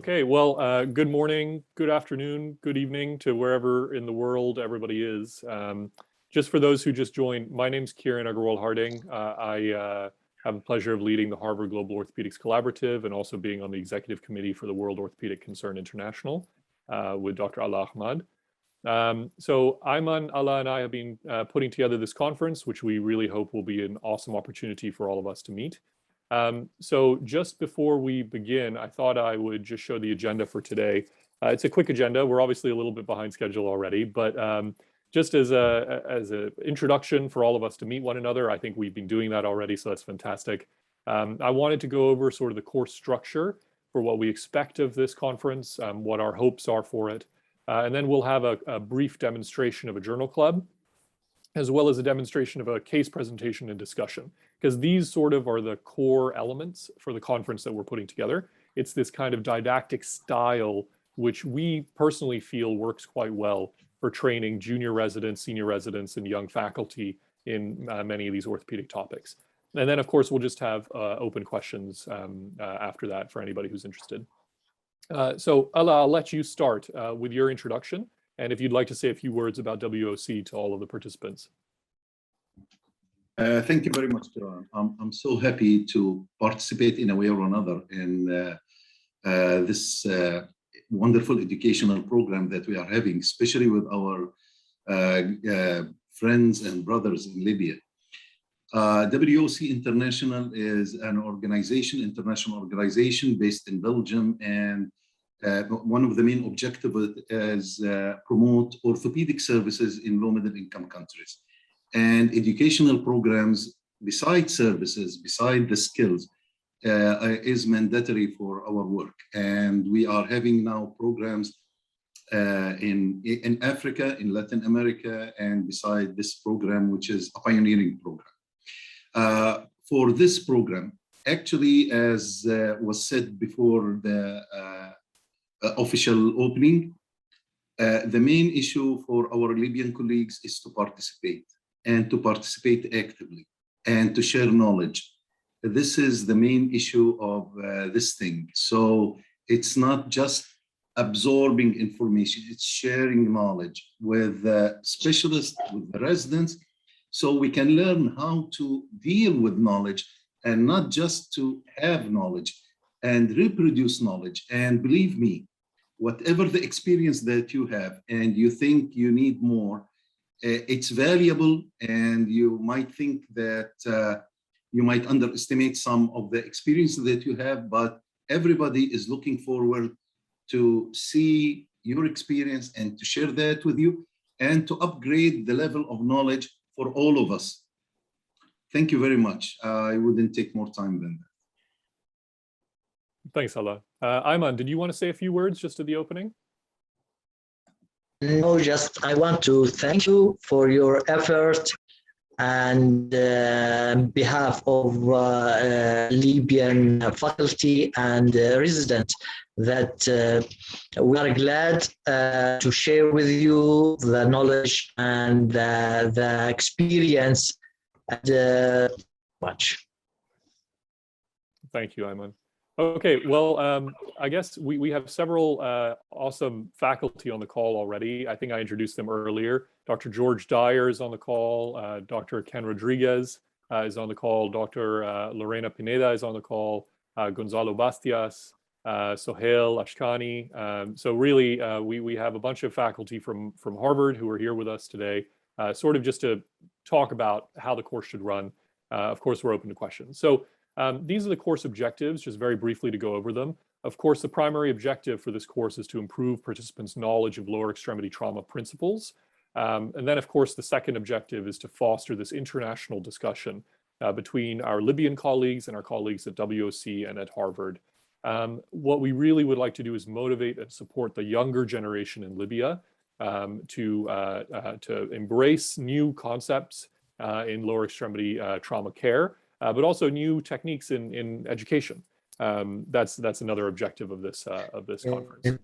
Okay, well, good morning, good afternoon, good evening to wherever in the world everybody is. Just for those who just joined, my name's Kieran Agarwal-Harding. I have the pleasure of leading the Harvard Global Orthopedics Collaborative and also being on the executive committee for the World Orthopedic Concern International with Dr. Ala Ahmad. So Ayman, Allah, and I have been putting together this conference, which we really hope will be an awesome opportunity for all of us to meet. So just before we begin, I thought I would just show the agenda for today. It's a quick agenda. We're obviously a little bit behind schedule already, but just as an introduction for all of us to meet one another, I think we've been doing that already, so that's fantastic. I wanted to go over sort of the course structure for what we expect of this conference, what our hopes are for it, and then we'll have a brief demonstration of a journal club, as well as a demonstration of a case presentation and discussion, because these sort of are the core elements for the conference that we're putting together. It's this kind of didactic style, which we personally feel works quite well for training junior residents, senior residents, and young faculty in many of these orthopedic topics. And then, of course, we'll just have open questions after that for anybody who's interested. So, Ala, I'll let you start with your introduction. And if you'd like to say a few words about WOC to all of the participants. Thank you very much, Kieran. I'm so happy to participate in a way or another in this wonderful educational program that we are having, especially with our friends and brothers in Libya. WOC International is an organization, international organization based in Belgium, and one of the main objectives is promote orthopedic services in low middle income countries. And educational programs beside services, beside the skills, is mandatory for our work. And we are having now programs in Africa, in Latin America, and beside this program, which is a pioneering program. For this program, actually, as was said before the official opening, the main issue for our Libyan colleagues is to participate and to participate actively and to share knowledge. This is the main issue of this thing. So it's not just absorbing information, it's sharing knowledge with the specialists, with the residents, so we can learn how to deal with knowledge and not just to have knowledge and reproduce knowledge. And believe me, whatever the experience that you have and you think you need more, it's valuable, and you might think that you might underestimate some of the experiences that you have, but everybody is looking forward to see your experience and to share that with you and to upgrade the level of knowledge for all of us. Thank you very much. I wouldn't take more time than that. Thanks, Allah. Ayman, did you want to say a few words just at the opening? No, just I want to thank you for your effort, and on behalf of Libyan faculty and residents, that we are glad to share with you the knowledge and the experience and much. Thank you, Ayman. Okay, well, I guess we have several awesome faculty on the call already. I think I introduced them earlier. Dr. George Dyer is on the call. Dr. Ken Rodriguez is on the call. Dr. Lorena Pineda is on the call. Gonzalo Bastias, Sohail Ashkani. So really, we have a bunch of faculty from Harvard who are here with us today, sort of just to talk about how the course should run. Of course, we're open to questions. So these are the course objectives, just very briefly to go over them. Of course, the primary objective for this course is to improve participants' knowledge of lower extremity trauma principles. And then, of course, the second objective is to foster this international discussion between our Libyan colleagues and our colleagues at WOC and at Harvard. What we really would like to do is motivate and support the younger generation in Libya to embrace new concepts in lower extremity trauma care, but also new techniques in education. That's another objective of this conference.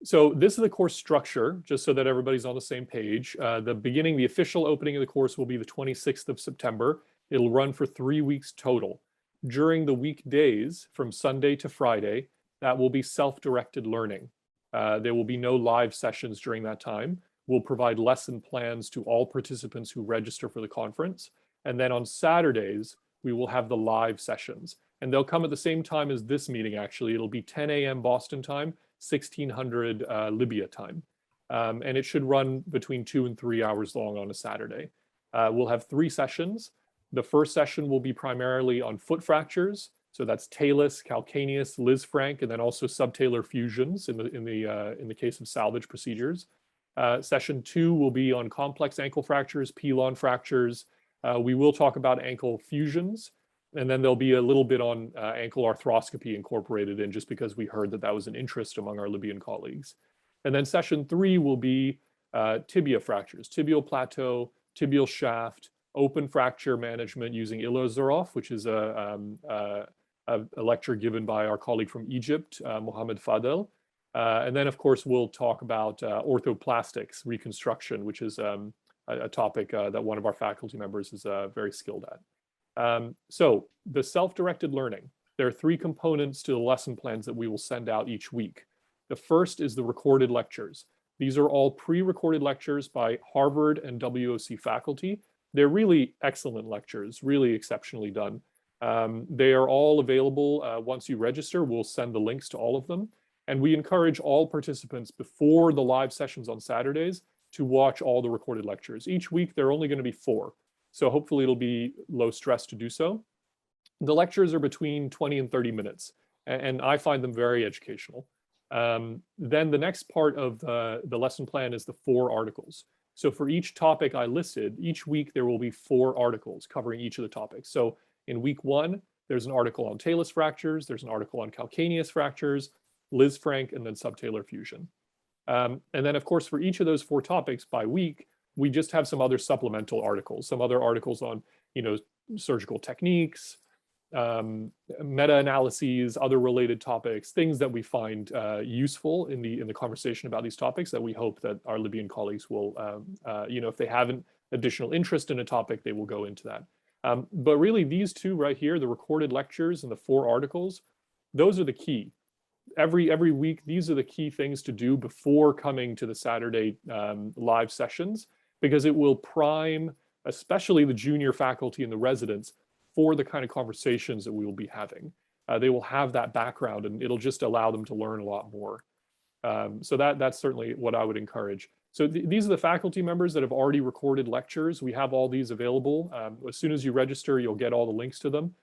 So this is the course structure, just so that everybody's on the same page. The official opening of the course will be the 26th of September. It'll run for 3 weeks total. During the weekdays from Sunday to Friday, that will be self-directed learning. There will be no live sessions during that time. We'll provide lesson plans to all participants who register for the conference. And then on Saturdays, we will have the live sessions. And they'll come at the same time as this meeting, actually. It'll be 10 a.m. Boston time, 1600 Libya time. And it should run between 2 and 3 hours long on a Saturday. We'll have 3 sessions. The first session will be primarily on foot fractures. So that's talus, calcaneus, Lisfranc, and then also subtalar fusions in the case of salvage procedures. Session 2 will be on complex ankle fractures, pilon fractures. We will talk about ankle fusions, and then there'll be a little bit on ankle arthroscopy incorporated in, just because we heard that that was an interest among our Libyan colleagues. And then session 3 will be tibia fractures, tibial plateau, tibial shaft, open fracture management using Ilozorov, which is a lecture given by our colleague from Egypt, Mohammed Fadel. And then, of course, we'll talk about orthoplastics, reconstruction, which is a topic that one of our faculty members is very skilled at. So the self-directed learning, there are 3 components to the lesson plans that we will send out each week. The first is the recorded lectures. These are all pre-recorded lectures by Harvard and WOC faculty. They're really excellent lectures, really exceptionally done. They are all available once you register. We'll send the links to all of them. And we encourage all participants before the live sessions on Saturdays to watch all the recorded lectures. Each week, there are only going to be 4. So hopefully it'll be low stress to do so. The lectures are between 20 and 30 minutes, and I find them very educational. Then the next part of the lesson plan is the 4 articles. So for each topic I listed, each week there will be 4 articles covering each of the topics. So in week 1, there's an article on talus fractures, there's an article on calcaneus fractures, Lisfranc, and then subtalar fusion. And then, of course, for each of those 4 topics by week, we just have some other supplemental articles, some other articles on, surgical techniques, meta-analyses, other related topics, things that we find useful in the conversation about these topics that we hope that our Libyan colleagues will, if they have an additional interest in a topic, they will go into that. But really, these 2 right here, the recorded lectures and the 4 articles, those are the key. Every week, these are the key things to do before coming to the Saturday live sessions, because it will prime, especially the junior faculty and the residents, for the kind of conversations that we will be having. They will have that background, and it'll just allow them to learn a lot more. So that's certainly what I would encourage. So these are the faculty members that have already recorded lectures. We have all these available. As soon as you register, you'll get all the links to them.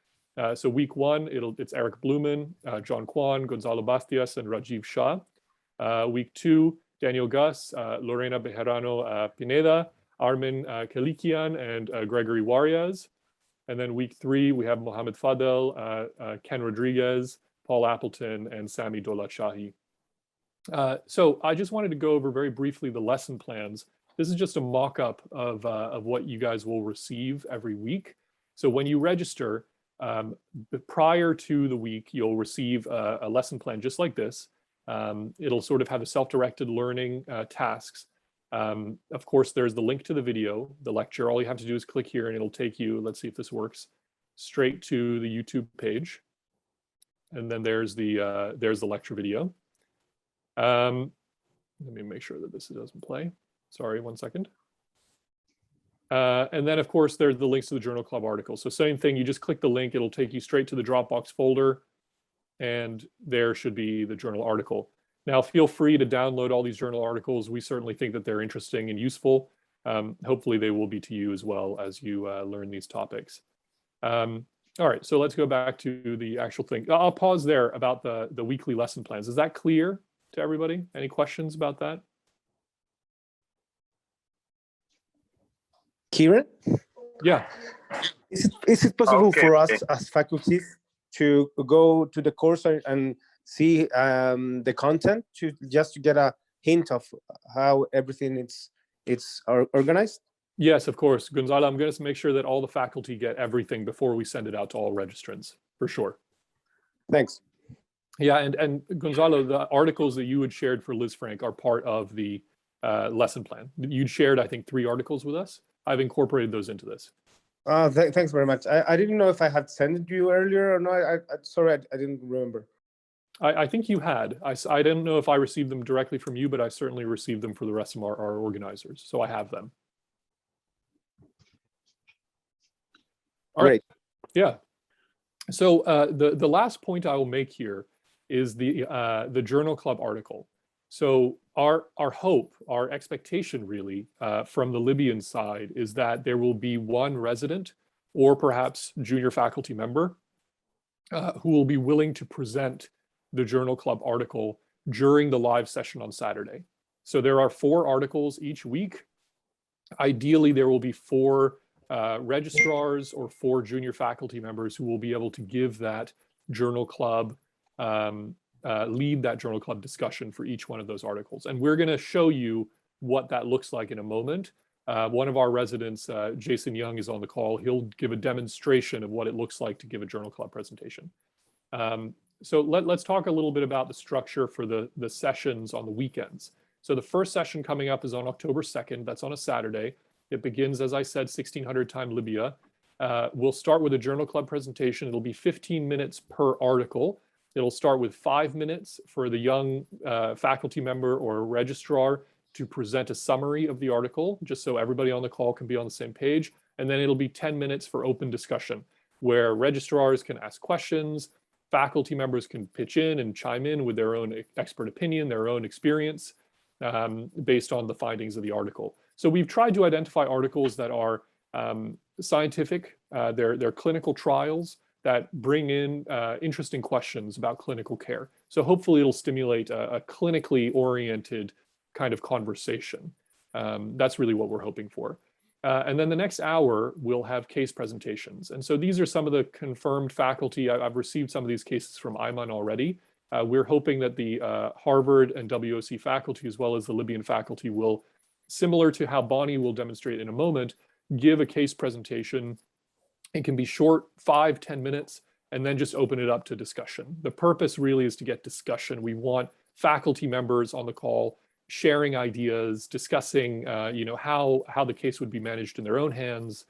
So week 1, it's Eric Blumen, John Kwan, Gonzalo Bastias, and Rajiv Shah. Week 2, Daniel Gus, Lorena Bejarano Pineda, Armin Kalikian, and Gregory Warias. And then week 3, we have Mohammed Fadel, Ken Rodriguez, Paul Appleton, and Sami Dolat-Shahi. So I just wanted to go over very briefly the lesson plans. This is just a mock-up of what you guys will receive every week. So when you register, prior to the week, you'll receive a lesson plan just like this. It'll sort of have a self-directed learning tasks. Of course, there's the link to the video, the lecture. All you have to do is click here and it'll take you, let's see if this works, straight to the YouTube page. And then there's the lecture video. Let me make sure that this doesn't play. Sorry, 1 second. And then, of course, there's the links to the Journal Club articles. So same thing, you just click the link, it'll take you straight to the Dropbox folder, and there should be the journal article. Now, feel free to download all these journal articles. We certainly think that they're interesting and useful. Hopefully, they will be to you as well as you learn these topics. All right, so let's go back to the actual thing. I'll pause there about the weekly lesson plans. Is that clear to everybody? Any questions about that? Kieran? Yeah. Is it possible for us as faculties to go to the course and see the content just to get a hint of how everything it's organized? Yes, of course. Gonzalo, I'm going to make sure that all the faculty get everything before we send it out to all registrants, for sure. Thanks. Yeah, and Gonzalo, the articles that you had shared for Lisfranc are part of the lesson plan. You'd shared, I think, 3 articles with us. I've incorporated those into this. Thanks very much. I didn't know if I had sent it to you earlier or not. Sorry, I didn't remember. I think you had. I didn't know if I received them directly from you, but I certainly received them for the rest of our organizers. So I have them. All right. Yeah. So the last point I will make here is the Journal Club article. So our hope, our expectation really from the Libyan side is that there will be one resident or perhaps junior faculty member who will be willing to present the Journal Club article during the live session on Saturday. So there are 4 articles each week. Ideally, there will be 4 registrars or 4 junior faculty members who will be able to give that Journal Club, lead that Journal Club discussion for each one of those articles. And we're going to show you what that looks like in a moment. One of our residents, Jason Young, is on the call. He'll give a demonstration of what it looks like to give a Journal Club presentation. So let's talk a little bit about the structure for the sessions on the weekends. So the first session coming up is on October 2nd. That's on a Saturday. It begins, as I said, 1600 time Libya. We'll start with a Journal Club presentation. It'll be 15 minutes per article. It'll start with 5 minutes for the young faculty member or registrar to present a summary of the article, just so everybody on the call can be on the same page. And then it'll be 10 minutes for open discussion, where registrars can ask questions, faculty members can pitch in and chime in with their own expert opinion, their own experience, based on the findings of the article. So we've tried to identify articles that are scientific, they're clinical trials that bring in interesting questions about clinical care. So hopefully it'll stimulate a clinically oriented kind of conversation. That's really what we're hoping for. And then the next hour, we'll have case presentations. And so these are some of the confirmed faculty. I've received some of these cases from Ayman already. We're hoping that the Harvard and WOC faculty, as well as the Libyan faculty, will, similar to how Bonnie will demonstrate in a moment, give a case presentation. It can be short, 5-10 minutes, and then just open it up to discussion. The purpose really is to get discussion. We want faculty members on the call sharing ideas, discussing how the case would be managed in their own hands,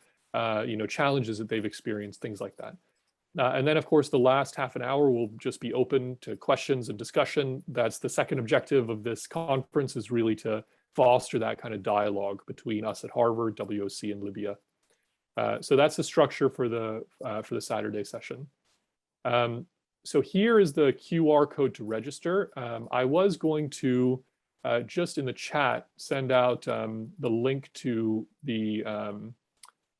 challenges that they've experienced, things like that. And then, of course, the last half an hour will just be open to questions and discussion. That's the second objective of this conference, is really to foster that kind of dialogue between us at Harvard, WOC, and Libya. So that's the structure for the Saturday session. So here is the QR code to register. I was going to just in the chat send out the link to the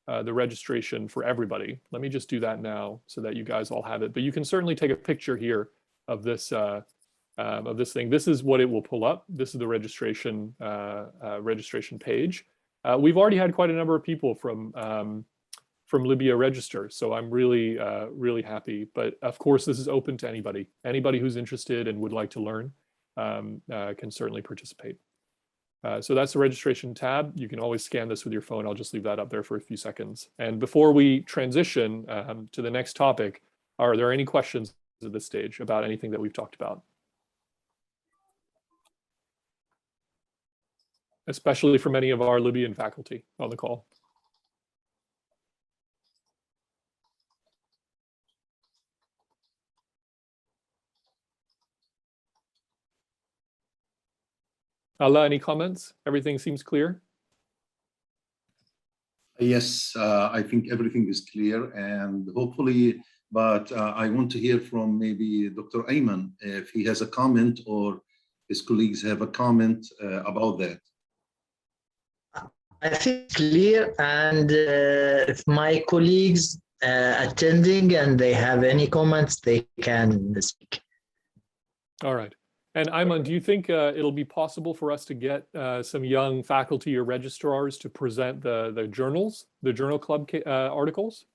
registration for everybody. Let me just do that now so that you guys all have it. But you can certainly take a picture here of this thing. This is what it will pull up. This is the registration page. We've already had quite a number of people from Libya register, so I'm really really happy. But of course, this is open to anybody. Anybody who's interested and would like to learn can certainly participate. So that's the registration tab. You can always scan this with your phone. I'll just leave that up there for a few seconds. And before we transition to the next topic, are there any questions at this stage about anything that we've talked about? Especially for many of our Libyan faculty on the call. Allah, any comments? Everything seems clear? Yes, I think everything is clear, and hopefully, but I want to hear from maybe Dr. Ayman if he has a comment or his colleagues have a comment about that. I think it's clear, and if my colleagues attending and they have any comments, they can speak. All right. And Ayman, do you think it'll be possible for us to get some young faculty or registrars to present the journals, the Journal Club articles?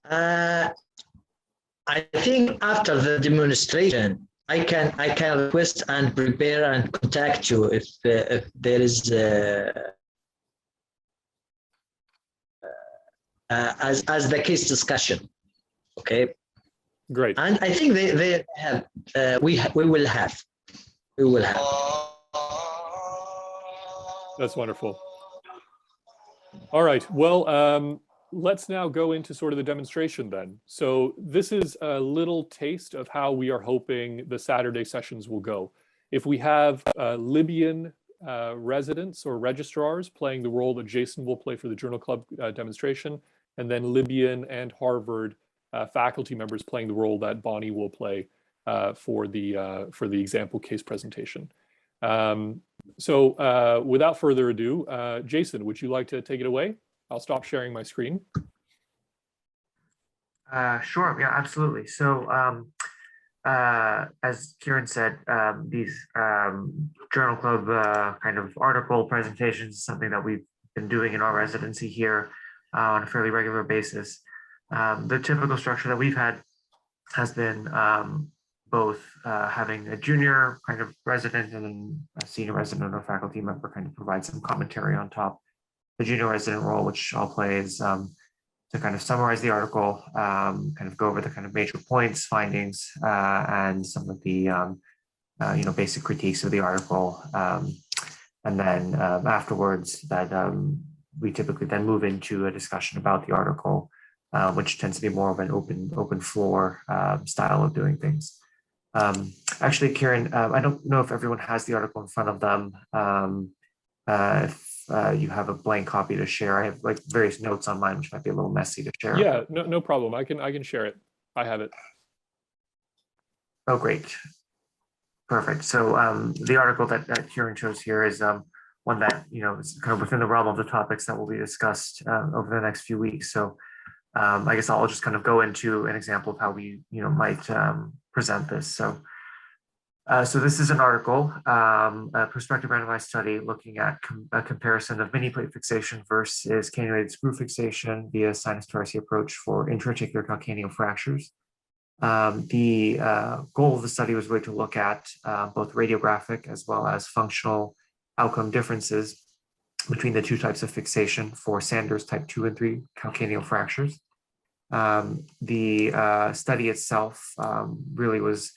I think after the demonstration, I can request and prepare and contact you if there is as the case discussion. Okay. Great. And I think they have we will have. That's wonderful. All right. Well, let's now go into sort of the demonstration then. So this is a little taste of how we are hoping the Saturday sessions will go. If we have Libyan residents or registrars playing the role that Jason will play for the Journal Club demonstration, and then Libyan and Harvard faculty members playing the role that Bonnie will play for the example case presentation. So without further ado, Jason, would you like to take it away? I'll stop sharing my screen. Sure, yeah, absolutely. So as Kieran said, these Journal Club kind of article presentations is something that we've been doing in our residency here on a fairly regular basis. The typical structure that we've had has been both having a junior kind of resident and then a senior resident or faculty member kind of provide some commentary on top. The junior resident role, which I'll play, is to kind of summarize the article, kind of go over the kind of major points, findings, and some of the basic critiques of the article. And then afterwards, that we typically then move into a discussion about the article, which tends to be more of an open floor style of doing things. Actually, Kieran, I don't know if everyone has the article in front of them. If you have a blank copy to share, I have like various notes on mine, which might be a little messy to share. Yeah, no problem. I can share it. I have it. Oh, great. Perfect. So the article that Kieran chose here is one that, is kind of within the realm of the topics that will be discussed over the next few weeks. So I guess I'll just kind of go into an example of how we, might present this. So this is an article, a prospective randomized study looking at a comparison of mini plate fixation versus cannulated screw fixation via sinus tarsi approach for intra-articular calcaneal fractures. The goal of the study was really to look at both radiographic as well as functional outcome differences between the two types of fixation for Sanders type 2 and 3 calcaneal fractures. The study itself really was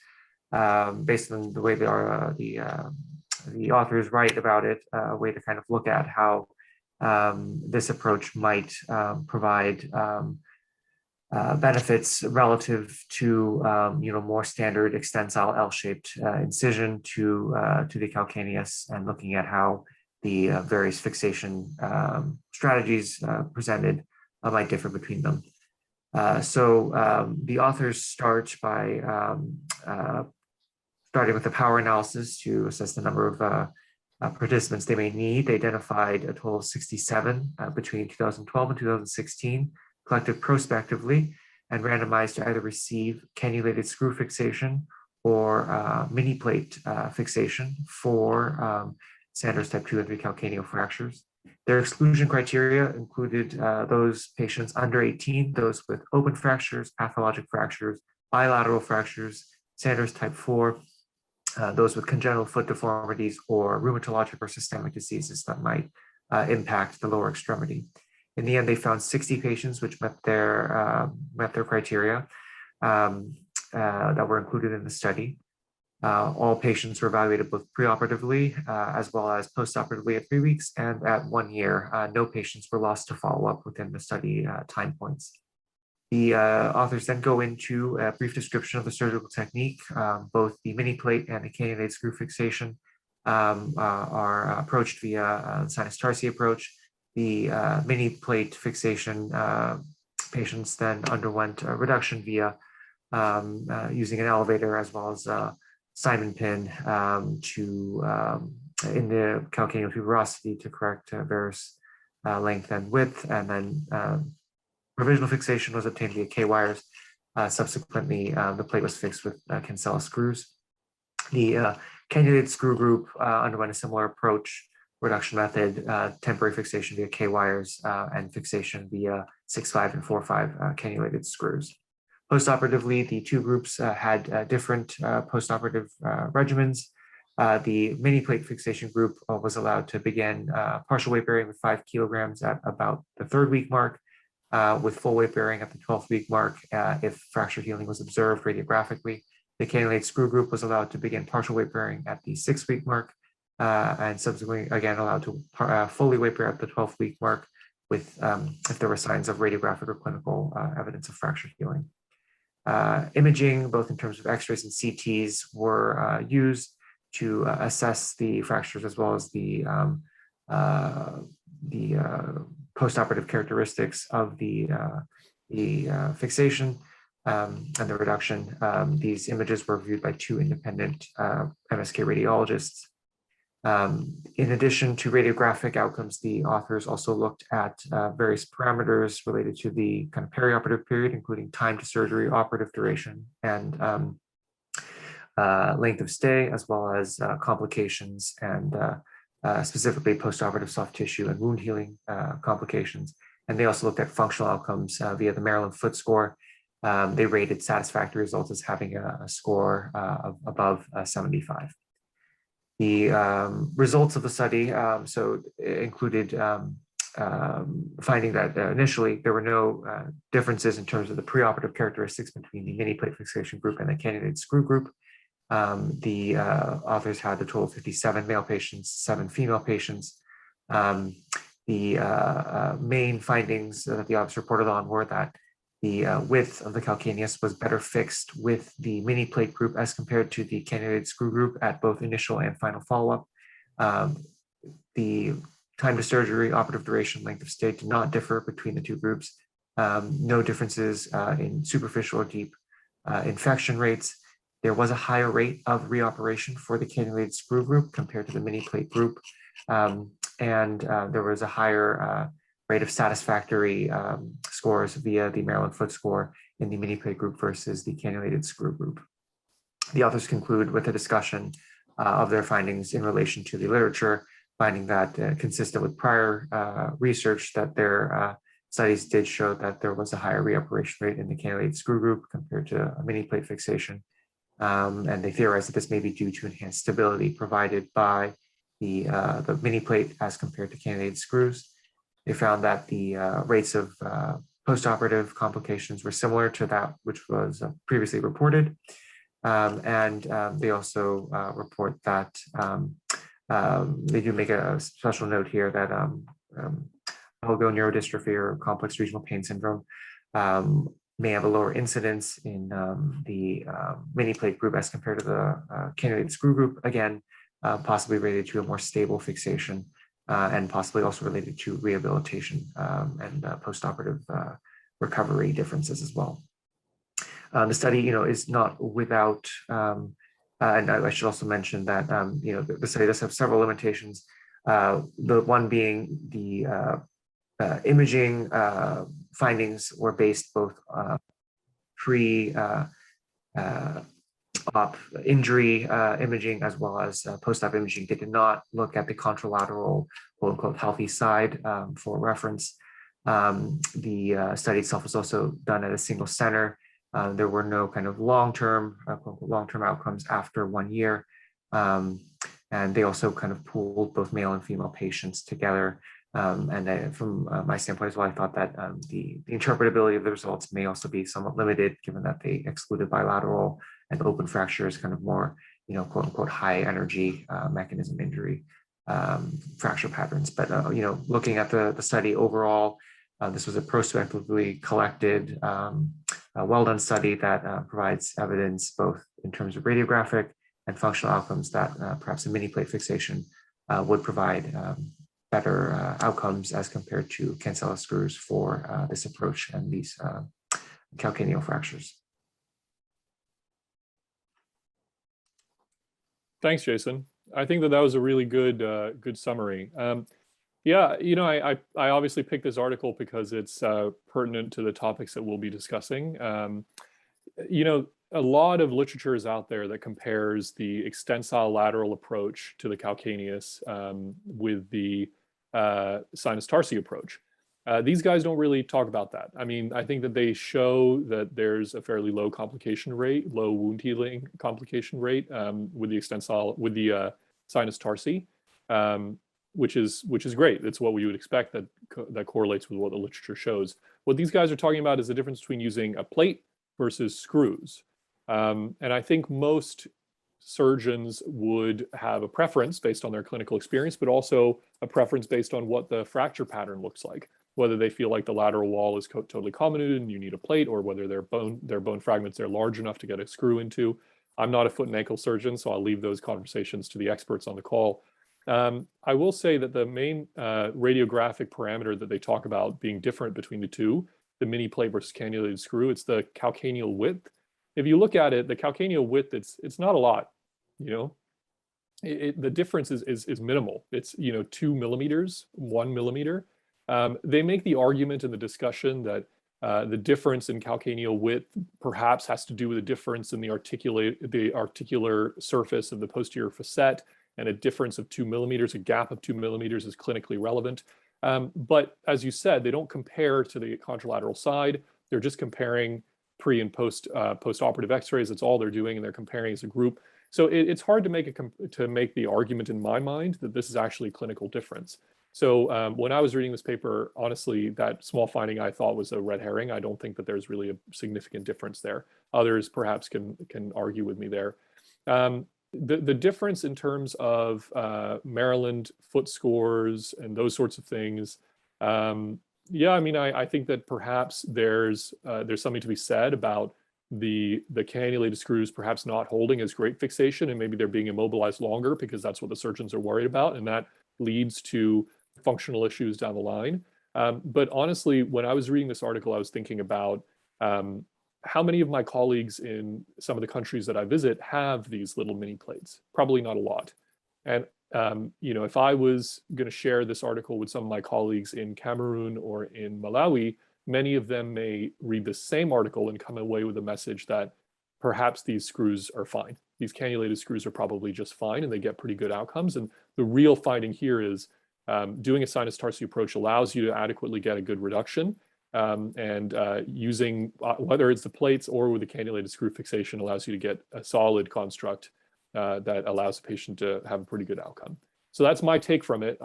based on the way the authors write about it, a way to kind of look at how this approach might provide benefits relative to more standard extensile L-shaped incision to the calcaneus, and looking at how the various fixation strategies presented might differ between them. So the authors start by starting with the power analysis to assess the number of participants they may need. They identified a total of 67 between 2012 and 2016, collected prospectively, and randomized to either receive cannulated screw fixation or mini plate fixation for Sanders type 2 and 3 calcaneal fractures. Their exclusion criteria included those patients under 18, those with open fractures, pathologic fractures, bilateral fractures, Sanders type 4, those with congenital foot deformities or rheumatologic or systemic diseases that might impact the lower extremity. In the end, they found 60 patients which met their criteria that were included in the study. All patients were evaluated both preoperatively as well as postoperatively at 3 weeks, and at 1 year. No patients were lost to follow-up within the study time points. The authors then go into a brief description of the surgical technique. Both the mini plate and the cannulated screw fixation are approached via sinus tarsi approach. The mini plate fixation patients then underwent a reduction via using an elevator as well as Simon pin in the calcaneal tuberosity to correct varus length and width, and then provisional fixation was obtained via K-wires. Subsequently, the plate was fixed with cancella screws. The cannulated screw group underwent a similar approach, reduction method, temporary fixation via K-wires, and fixation via 6-5 and 4-5 cannulated screws. Postoperatively, the two groups had different postoperative regimens. The mini plate fixation group was allowed to begin partial weight bearing with 5 kilograms at about the 3rd week mark, with full weight bearing at the 12th week mark if fracture healing was observed radiographically. The cannulated screw group was allowed to begin partial weight bearing at the 6th week mark, and subsequently again allowed to fully weight bear at the 12th week mark with if there were signs of radiographic or clinical evidence of fracture healing. Imaging, both in terms of X-rays and CTs, were used to assess the fractures as well as the postoperative characteristics of the fixation and the reduction. These images were reviewed by 2 independent MSK radiologists. In addition to radiographic outcomes, the authors also looked at various parameters related to the kind of perioperative period, including time to surgery, operative duration, and length of stay, as well as complications and specifically postoperative soft tissue and wound healing complications. And they also looked at functional outcomes via the Maryland Foot Score. They rated satisfactory results as having a score of above 75. The results of the study included finding that initially there were no differences in terms of the preoperative characteristics between the mini plate fixation group and the cannulated screw group. The authors had a total of 57 male patients, 7 female patients. The main findings that the authors reported on were that the width of the calcaneus was better fixed with the mini plate group as compared to the cannulated screw group at both initial and final follow-up. The time to surgery, operative duration, length of stay did not differ between the 2 groups. No differences in superficial or deep infection rates. There was a higher rate of reoperation for the cannulated screw group compared to the mini plate group. And there was a higher rate of satisfactory scores via the Maryland Foot Score in the mini plate group versus the cannulated screw group. The authors conclude with a discussion of their findings in relation to the literature, finding that consistent with prior research that their studies did show that there was a higher reoperation rate in the cannulated screw group compared to a mini plate fixation. And they theorize that this may be due to enhanced stability provided by the mini plate as compared to cannulated screws. They found that the rates of postoperative complications were similar to that which was previously reported. And they also report that they do make a special note here that oligoneurodystrophy or complex regional pain syndrome may have a lower incidence in the mini plate group as compared to the cannulated screw group, again, possibly related to a more stable fixation and possibly also related to rehabilitation and postoperative recovery differences as well. The study, is not without, and I should also mention that, the study does have several limitations. The one being the imaging findings were based both pre-op injury imaging as well as post-op imaging. They did not look at the contralateral, quote unquote, healthy side for reference. The study itself was also done at a single center. There were no kind of long-term outcomes after 1 year. And they also kind of pooled both male and female patients together. And from my standpoint as well, I thought that the interpretability of the results may also be somewhat limited, given that they excluded bilateral and open fractures, kind of more, quote unquote, high energy mechanism injury fracture patterns. But, looking at the study overall, this was a prospectively collected, well-done study that provides evidence both in terms of radiographic and functional outcomes that perhaps a mini plate fixation would provide better outcomes as compared to cancella screws for this approach and these calcaneal fractures. Thanks, Jason. I think that was a really good summary. Yeah, I obviously picked this article because it's pertinent to the topics that we'll be discussing. A lot of literature is out there that compares the extensile lateral approach to the calcaneus with the sinus tarsi approach. These guys don't really talk about that. I mean, I think that they show that there's a fairly low complication rate, low wound healing complication rate with the sinus tarsi, which is great. It's what we would expect that correlates with what the literature shows. What these guys are talking about is the difference between using a plate versus screws. And I think most surgeons would have a preference based on their clinical experience, but also a preference based on what the fracture pattern looks like. whether they feel like the lateral wall is totally comminuted and you need a plate, or whether their bone fragments are large enough to get a screw into. I'm not a foot and ankle surgeon, so I'll leave those conversations to the experts on the call. I will say that the main radiographic parameter that they talk about being different between the two, the mini plate versus cannulated screw, it's the calcaneal width. If you look at it, the calcaneal width, it's not a lot, you know. The difference is minimal. It's, you know, 2 millimeters, 1 millimeter. They make the argument in the discussion that the difference in calcaneal width perhaps has to do with a difference in the articular surface of the posterior facet, and a difference of 2 millimeters, a gap of 2 millimeters is clinically relevant. But as you said, they don't compare to the contralateral side. They're just comparing pre and post-operative x-rays. That's all they're doing, and they're comparing as a group. So it's hard to make the argument in my mind that this is actually a clinical difference. So when I was reading this paper, honestly, that small finding I thought was a red herring. I don't think that there's really a significant difference there. Others perhaps can argue with me there. The difference in terms of Maryland foot scores and those sorts of things, yeah, I mean, I think that perhaps there's something to be said about the cannulated screws perhaps not holding as great fixation, and maybe they're being immobilized longer because that's what the surgeons are worried about, and that leads to functional issues down the line. But honestly, when I was reading this article, I was thinking about how many of my colleagues in some of the countries that I visit have these little mini plates? Probably not a lot. And you know, if I was going to share this article with some of my colleagues in Cameroon or in Malawi, many of them may read the same article and come away with a message that perhaps these screws are fine. These cannulated screws are probably just fine, and they get pretty good outcomes. And the real finding here is doing a sinus tarsi approach allows you to adequately get a good reduction. And using, whether it's the plates or with the cannulated screw fixation, allows you to get a solid construct that allows the patient to have a pretty good outcome. So that's my take from it.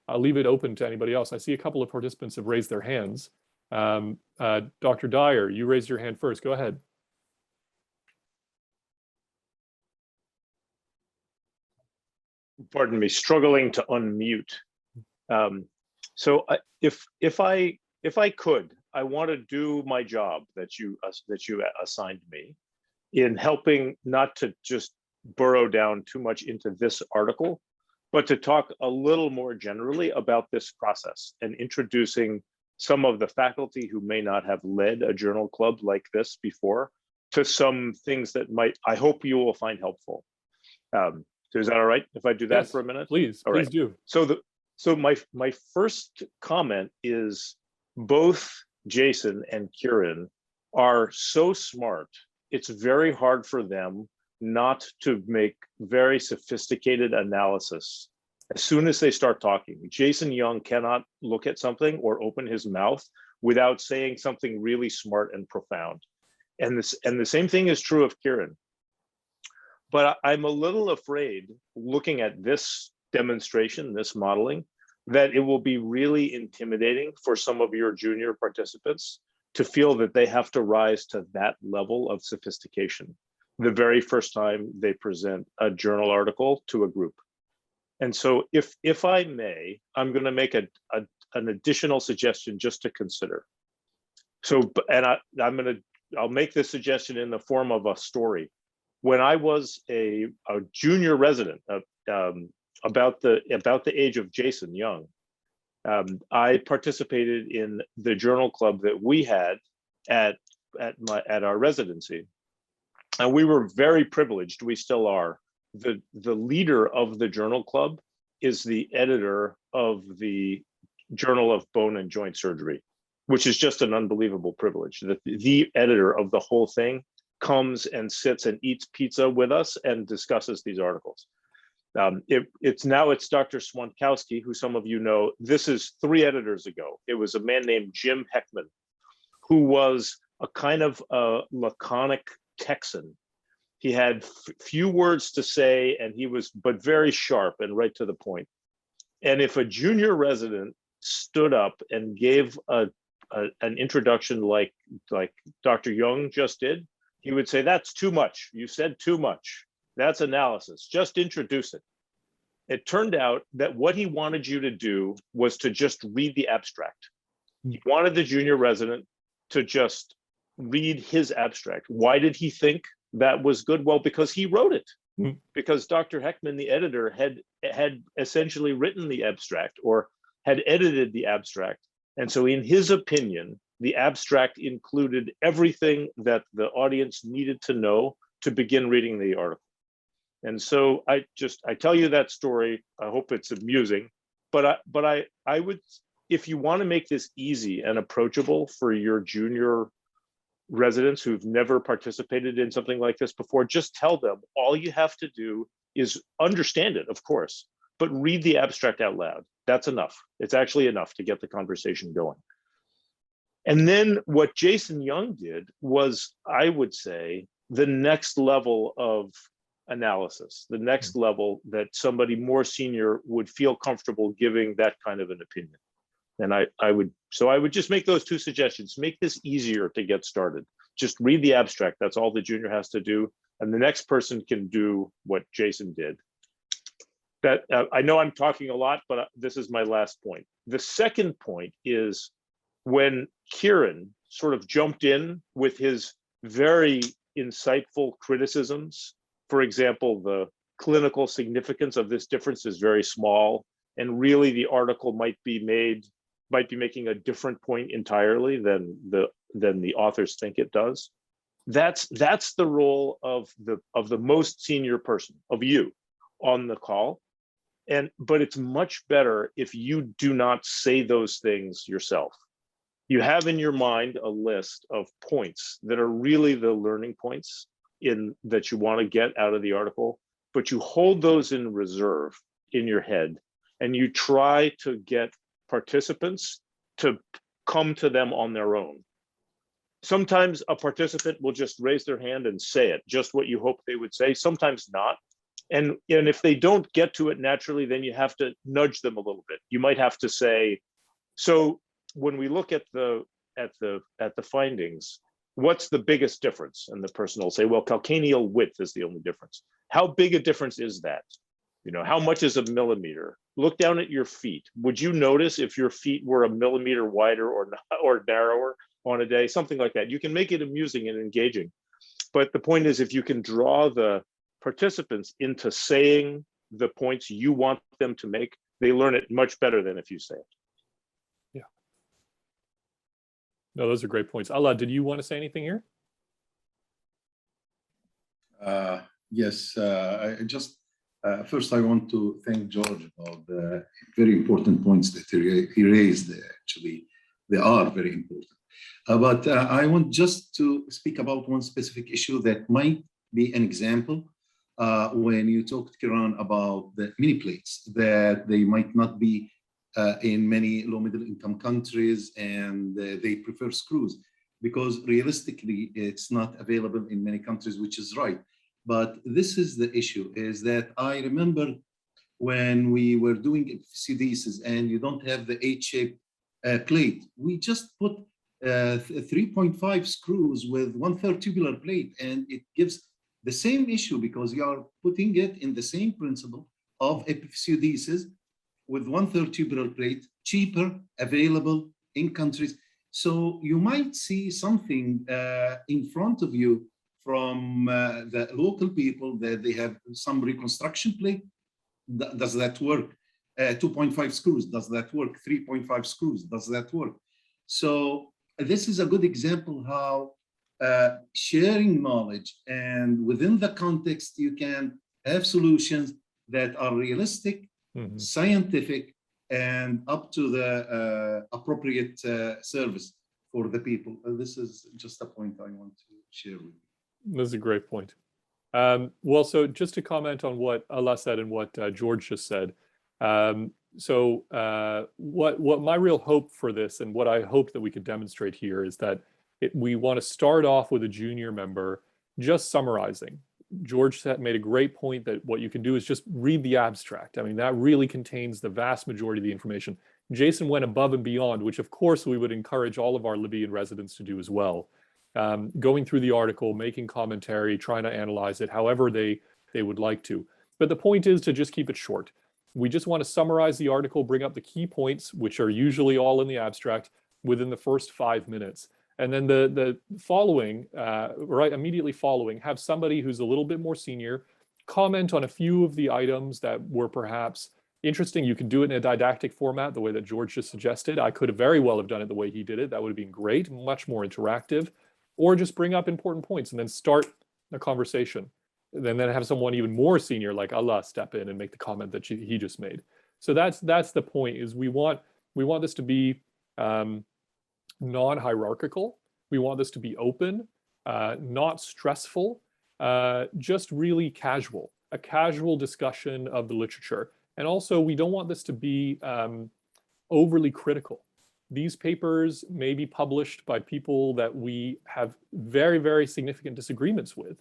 I'll leave it open to anybody else. I see a couple of participants have raised their hands. Dr. Dyer, you raised your hand first. Go ahead. Pardon me, struggling to unmute. So if I could, I want to do my job that you assigned me in helping not to just burrow down too much into this article, but to talk a little more generally about this process and introducing some of the faculty who may not have led a journal club like this before to some things that I hope you will find helpful. So is that all right if I do that for a minute? Please, all please right. do. So my first comment is both Jason and Kieran are so smart. It's very hard for them not to make very sophisticated analysis as soon as they start talking. Jason Young cannot look at something or open his mouth without saying something really smart and profound. And the same thing is true of Kieran. But I'm a little afraid, looking at this demonstration, this modeling, that it will be really intimidating for some of your junior participants to feel that they have to rise to that level of sophistication the very first time they present a journal article to a group. And so if I may, I'm going to make an additional suggestion just to consider. So, and I'll make this suggestion in the form of a story. When I was a junior resident, about the age of Jason Young, I participated in the journal club that we had at our residency, and we were very privileged. We still are. The leader of the journal club is the editor of the Journal of Bone and Joint Surgery, which is just an unbelievable privilege. That the editor of the whole thing comes and sits and eats pizza with us and discusses these articles. It's Dr. Swankowski, who some of you know. This is 3 editors ago. It was a man named Jim Heckman, who was a kind of laconic Texan. He had few words to say, and he was but very sharp and right to the point. And if a junior resident stood up and gave an introduction like Dr. Young just did, he would say, "That's too much. You said too much. That's analysis. Just introduce it." it turned out that what he wanted you to do was to just read the abstract. He wanted the junior resident to just read his abstract. Why did he think that was good? Well, because he wrote it. Because Dr. Heckman, the editor, had essentially written the abstract or had edited the abstract. And so in his opinion, the abstract included everything that the audience needed to know to begin reading the article. And so I tell you that story. I hope it's amusing, but I would, if you want to make this easy and approachable for your junior residents who've never participated in something like this before, just tell them all you have to do is understand it, of course, but read the abstract out loud. That's enough. It's actually enough to get the conversation going. And then what Jason Young did was, I would say, the next level of analysis, the next level that somebody more senior would feel comfortable giving that kind of an opinion. And I would just make those two suggestions. Make this easier to get started. Just read the abstract. That's all the junior has to do. And the next person can do what Jason did. That I know I'm talking a lot, but this is my last point. The second point is when Kieran sort of jumped in with his very insightful criticisms. For example, the clinical significance of this difference is very small, and really the article might be making a different point entirely than the authors think it does. That's the role of the most senior person, of you, on the call. But it's much better if you do not say those things yourself. You have in your mind a list of points that are really the learning points that you want to get out of the article, but you hold those in reserve in your head, and you try to get participants to come to them on their own. Sometimes a participant will just raise their hand and say it, just what you hope they would say, sometimes not. And if they don't get to it naturally, then you have to nudge them a little bit. You might have to say, so when we look at the findings, what's the biggest difference? And the person will say, well, calcaneal width is the only difference. How big a difference is that? You know, how much is a millimeter? Look down at your feet. Would you notice if your feet were a millimeter wider or narrower on a day? Something like that. You can make it amusing and engaging. But the point is, if you can draw the participants into saying the points you want them to make, they learn it much better than if you say it. Yeah. No, those are great points. Allah, did you want to say anything here? Yes, I just first I want to thank George about the very important points that he raised. Actually, they are very important. But I want just to speak about one specific issue that might be an example. When you talked, Kiran, about the mini plates, that they might not be in many low middle income countries, and they prefer screws because realistically it's not available in many countries, which is right. But this is the issue, is that I remember when we were doing epiphysiodesis and you don't have the H-shaped plate, we just put 3.5 screws with 1/3 tubular plate, and it gives the same issue because you are putting it in the same principle of epiphysiodesis with 1/3 tubular plate, cheaper, available in countries. So you might see something in front of you from the local people that they have some reconstruction plate. Does that work? 2.5 screws, does that work? 3.5 screws, does that work? So this is a good example how sharing knowledge, and within the context, you can have solutions that are realistic, scientific, and up to the appropriate service for the people. This is just a point I want to share with you. That's a great point. Well, so just to comment on what Allah said and what George just said. What my real hope for this, and what I hope that we could demonstrate here, is that we want to start off with a junior member just summarizing. George made a great point that what you can do is just read the abstract. I mean, that really contains the vast majority of the information. Jason went above and beyond, which of course we would encourage all of our Libyan residents to do as well. Going through the article, making commentary, trying to analyze it however they would like to. But the point is to just keep it short. We just want to summarize the article, bring up the key points, which are usually all in the abstract, within the first 5 minutes. And then the following, right immediately following, have somebody who's a little bit more senior comment on a few of the items that were perhaps interesting. You can do it in a didactic format, the way that George just suggested. I could have very well have done it the way he did it. That would have been great, much more interactive. Or just bring up important points and then start a conversation. Then have someone even more senior like Allah step in and make the comment that he just made. So that's the point. Is we want this to be non-hierarchical. We want this to be open, not stressful, just really casual, a casual discussion of the literature. And also, we don't want this to be overly critical. These papers may be published by people that we have very, very significant disagreements with.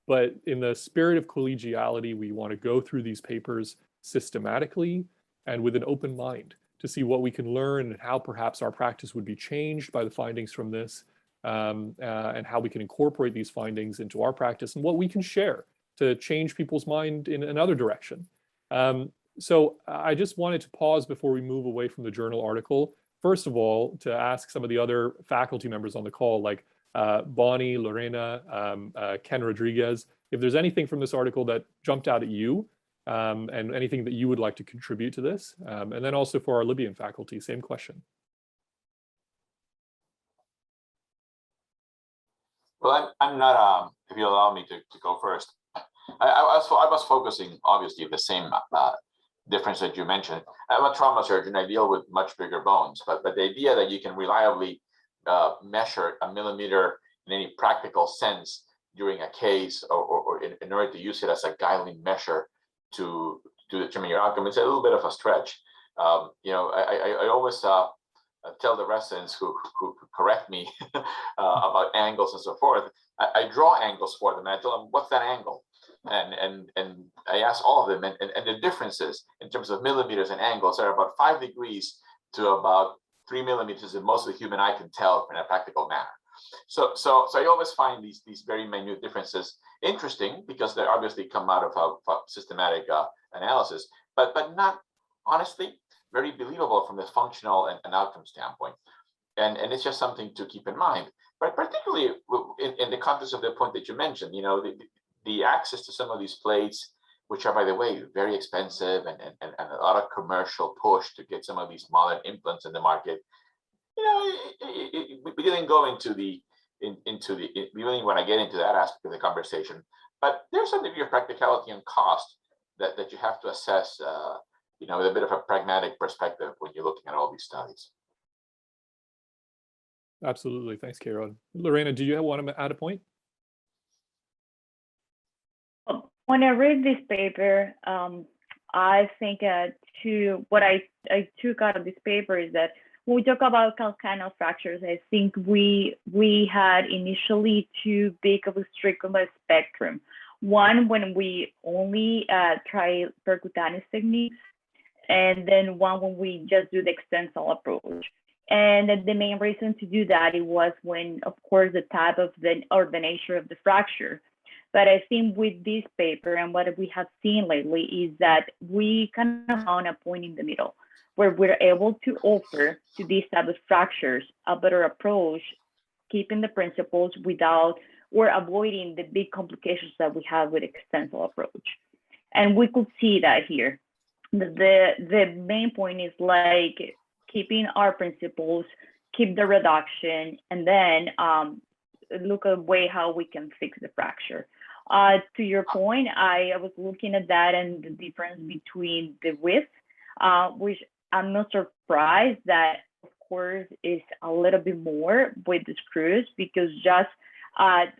But in the spirit of collegiality, we want to go through these papers systematically and with an open mind to see what we can learn and how perhaps our practice would be changed by the findings from this, and how we can incorporate these findings into our practice and what we can share to change people's mind in another direction. So I just wanted to pause before we move away from the journal article. First of all, to ask some of the other faculty members on the call, like Bonnie, Lorena, Ken Rodriguez, if there's anything from this article that jumped out at you, and anything that you would like to contribute to this. And then also for our Libyan faculty, same question. Well, I'm not, if you allow me to go first. I was focusing, obviously, the same difference that you mentioned. I'm a trauma surgeon. I deal with much bigger bones, but the idea that you can reliably measure a millimeter in any practical sense during a case, or in order to use it as a guideline measure to determine your outcome, it's a little bit of a stretch. I always tell the residents who correct me about angles and so forth. I draw angles for them and I tell them, what's that angle? And I ask all of them, and the differences in terms of millimeters and angles are about 5 degrees to about 3 millimeters in most of the human eye can tell in a practical manner. So I always find these very minute differences interesting because they obviously come out of a systematic analysis, but not, honestly, very believable from the functional and outcome standpoint. And it's just something to keep in mind. But particularly in the context of the point that you mentioned, the access to some of these plates, which are, by the way, very expensive and a lot of commercial push to get some of these modern implants in the market. We didn't go into we really want to get into that aspect of the conversation, but there's a degree of practicality and cost that you have to assess, with a bit of a pragmatic perspective when you're looking at all these studies. Absolutely. Thanks, Kieran. Lorena, do you want to add a point? When I read this paper, I think what I took out of this paper is that when we talk about calcaneal fractures, I think we had initially too big of a spectrum. One, when we only try percutaneous techniques, and then one when we just do the extensile approach. And the main reason to do that, it was when, of course, the type of the nature of the fracture. But I think with this paper and what we have seen lately is that we kind of found a point in the middle where we're able to offer to these type of fractures a better approach, keeping the principles without or avoiding the big complications that we have with extensile approach. And we could see that here. The main point is like keeping our principles, keep the reduction, and then look at a way how we can fix the fracture. To your point, I was looking at that and the difference between the width, which I'm not surprised that, of course, is a little bit more with the screws, because just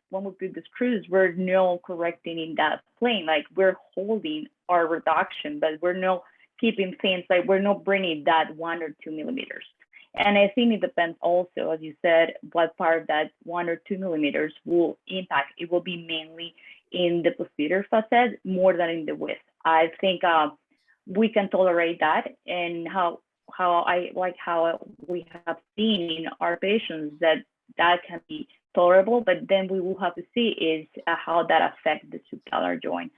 when we put the screws, we're not correcting in that plane. Like, we're holding our reduction, but we're not keeping things, like we're not bringing that 1 or 2 millimeters. And I think it depends also, as you said, what part that 1 or 2 millimeters will impact. It will be mainly in the posterior facet more than in the width. I think we can tolerate that, and how we have seen in our patients that can be tolerable, but then we will have to see is how that affects the subtalar joint.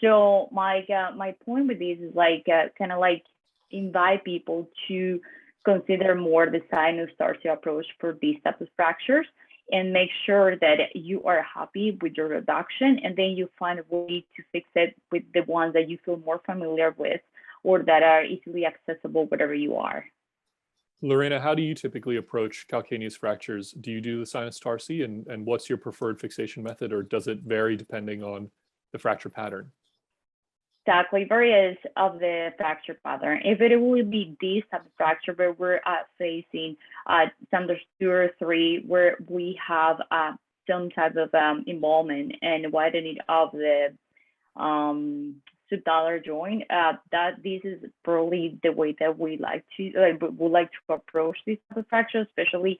So my point with this is like kind of like invite people to consider more the sinus tarsi approach for these types of fractures, and make sure that you are happy with your reduction, and then you find a way to fix it with the ones that you feel more familiar with or that are easily accessible wherever you are. Lorena, how do you typically approach calcaneus fractures? Do you do the sinus tarsi, and what's your preferred fixation method, or does it vary depending on the fracture pattern? Exactly, varies of the fracture pattern. If it will be this type of fracture where we're facing standards 2 or 3, where we have some type of involvement and widening of the subtalar joint, that this is probably the way that we like to would like to approach this type of fracture, especially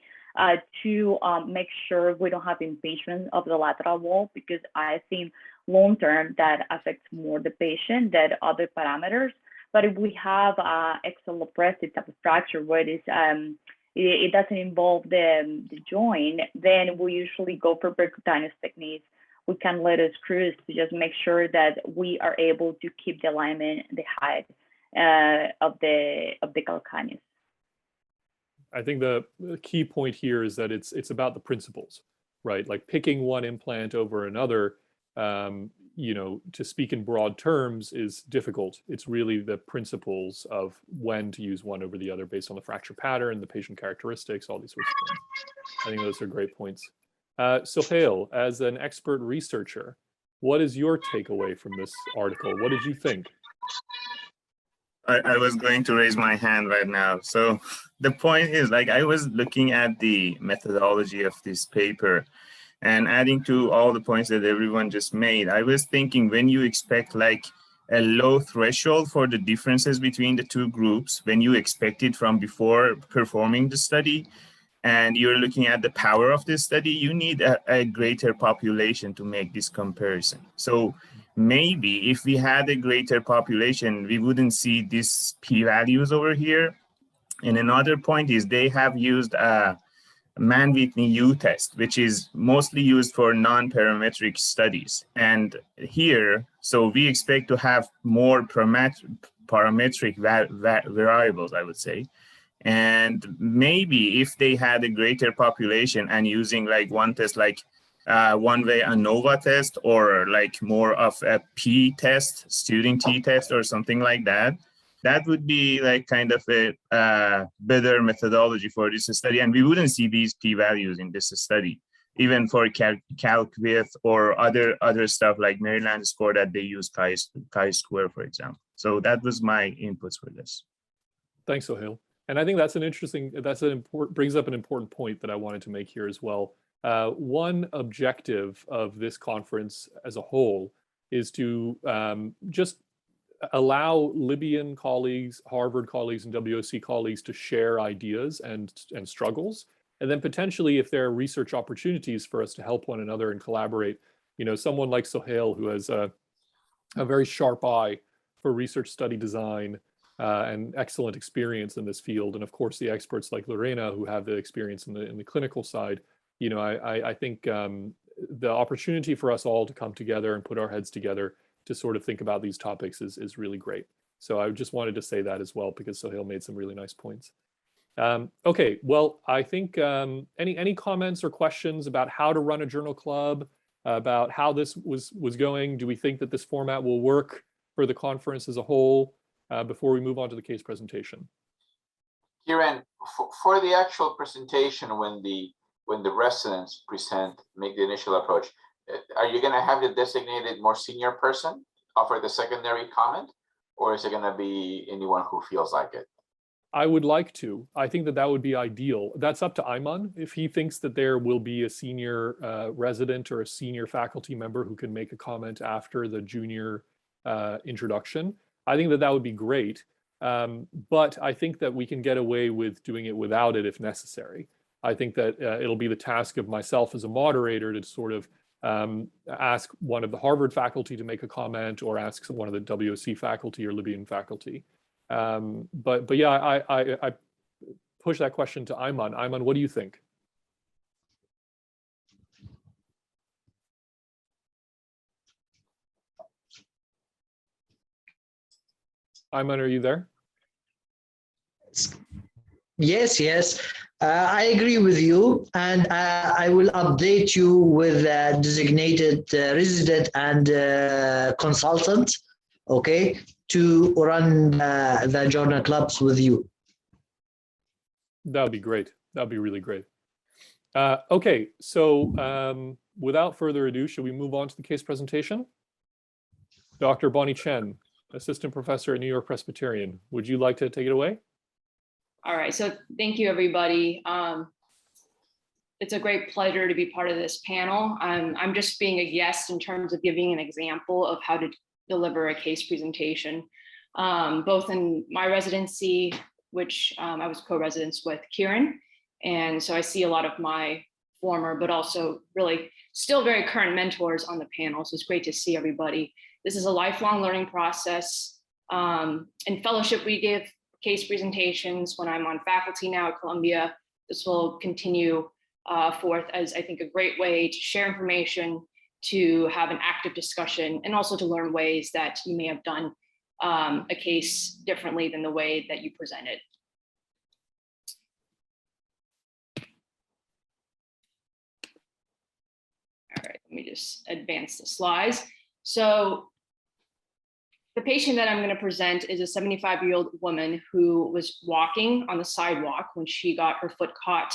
to make sure we don't have impingement of the lateral wall, because I think long term that affects more the patient than other parameters. But if we have extalopressive type of fracture where it doesn't involve the joint, then we usually go for percutaneous techniques. We can let us screws to just make sure that we are able to keep the alignment, the height of the calcaneus. I think the key point here is that it's about the principles, right? Like picking one implant over another, you know, to speak in broad terms is difficult. It's really the principles of when to use one over the other based on the fracture pattern, the patient characteristics, all these sorts of things. I think those are great points. Sohail, as an expert researcher, what is your takeaway from this article? What did you think? I was going to raise my hand right now. So the point is, like, I was looking at the methodology of this paper and adding to all the points that everyone just made. I was thinking, when you expect like a low threshold for the differences between the two groups, when you expect it from before performing the study, and you're looking at the power of this study, you need a greater population to make this comparison. So maybe if we had a greater population, we wouldn't see these p-values over here. And another point is they have used a Mann-Whitney U test, which is mostly used for non-parametric studies. And here, so we expect to have more parametric variables, I would say. And maybe if they had a greater population and using like one test, like one-way ANOVA test, or like more of a P test, student T test, or something like that, that would be like kind of a better methodology for this study. And we wouldn't see these p-values in this study, even for calc width or other stuff like Maryland score that they use chi-square, for example. So that was my inputs for this. Thanks, Sohail. And I think that's brings up an important point that I wanted to make here as well. One objective of this conference as a whole is to just allow Libyan colleagues, Harvard colleagues, and WOC colleagues to share ideas and struggles. And then potentially, if there are research opportunities for us to help one another and collaborate, you know, someone like Sohail, who has a very sharp eye for research study design, and excellent experience in this field, and of course the experts like Lorena who have the experience in the clinical side. You know, I think the opportunity for us all to come together and put our heads together to sort of think about these topics is really great. So I just wanted to say that as well, because Sohail made some really nice points. Okay, well, I think any comments or questions about how to run a journal club, about how this was going? Do we think that this format will work for the conference as a whole? Before we move on to the case presentation. Kieran, for the actual presentation, when the residents make the initial approach, are you going to have the designated more senior person offer the secondary comment, or is it going to be anyone who feels like it? I would like to. I think that would be ideal. That's up to Ayman. If he thinks that there will be a senior resident or a senior faculty member who can make a comment after the junior introduction, I think that would be great. But I think that we can get away with doing it without it if necessary. I think that it'll be the task of myself as a moderator to sort of ask one of the Harvard faculty to make a comment, or ask one of the WOC faculty or Libyan faculty. But yeah, I push that question to Ayman. Ayman, what do you think? Ayman, are you there? Yes, yes. I agree with you, and I will update you with a designated resident and consultant, okay, to run the journal clubs with you. That would be great. That would be really great. Okay, so without further ado, should we move on to the case presentation? Dr. Bonnie Chen, Assistant Professor at New York Presbyterian, would you like to take it away? All right, so thank you, everybody. It's a great pleasure to be part of this panel. I'm just being a guest in terms of giving an example of how to deliver a case presentation, both in my residency, which I was co-residence with Kieran. And so I see a lot of my former, but also really still very current mentors on the panel. So it's great to see everybody. This is a lifelong learning process. In fellowship, we give case presentations. When I'm on faculty now at Columbia, this will continue forth as, I think, a great way to share information, to have an active discussion, and also to learn ways that you may have done a case differently than the way that you present it. All right, let me just advance the slides. So the patient that I'm going to present is a 75-year-old woman who was walking on the sidewalk when she got her foot caught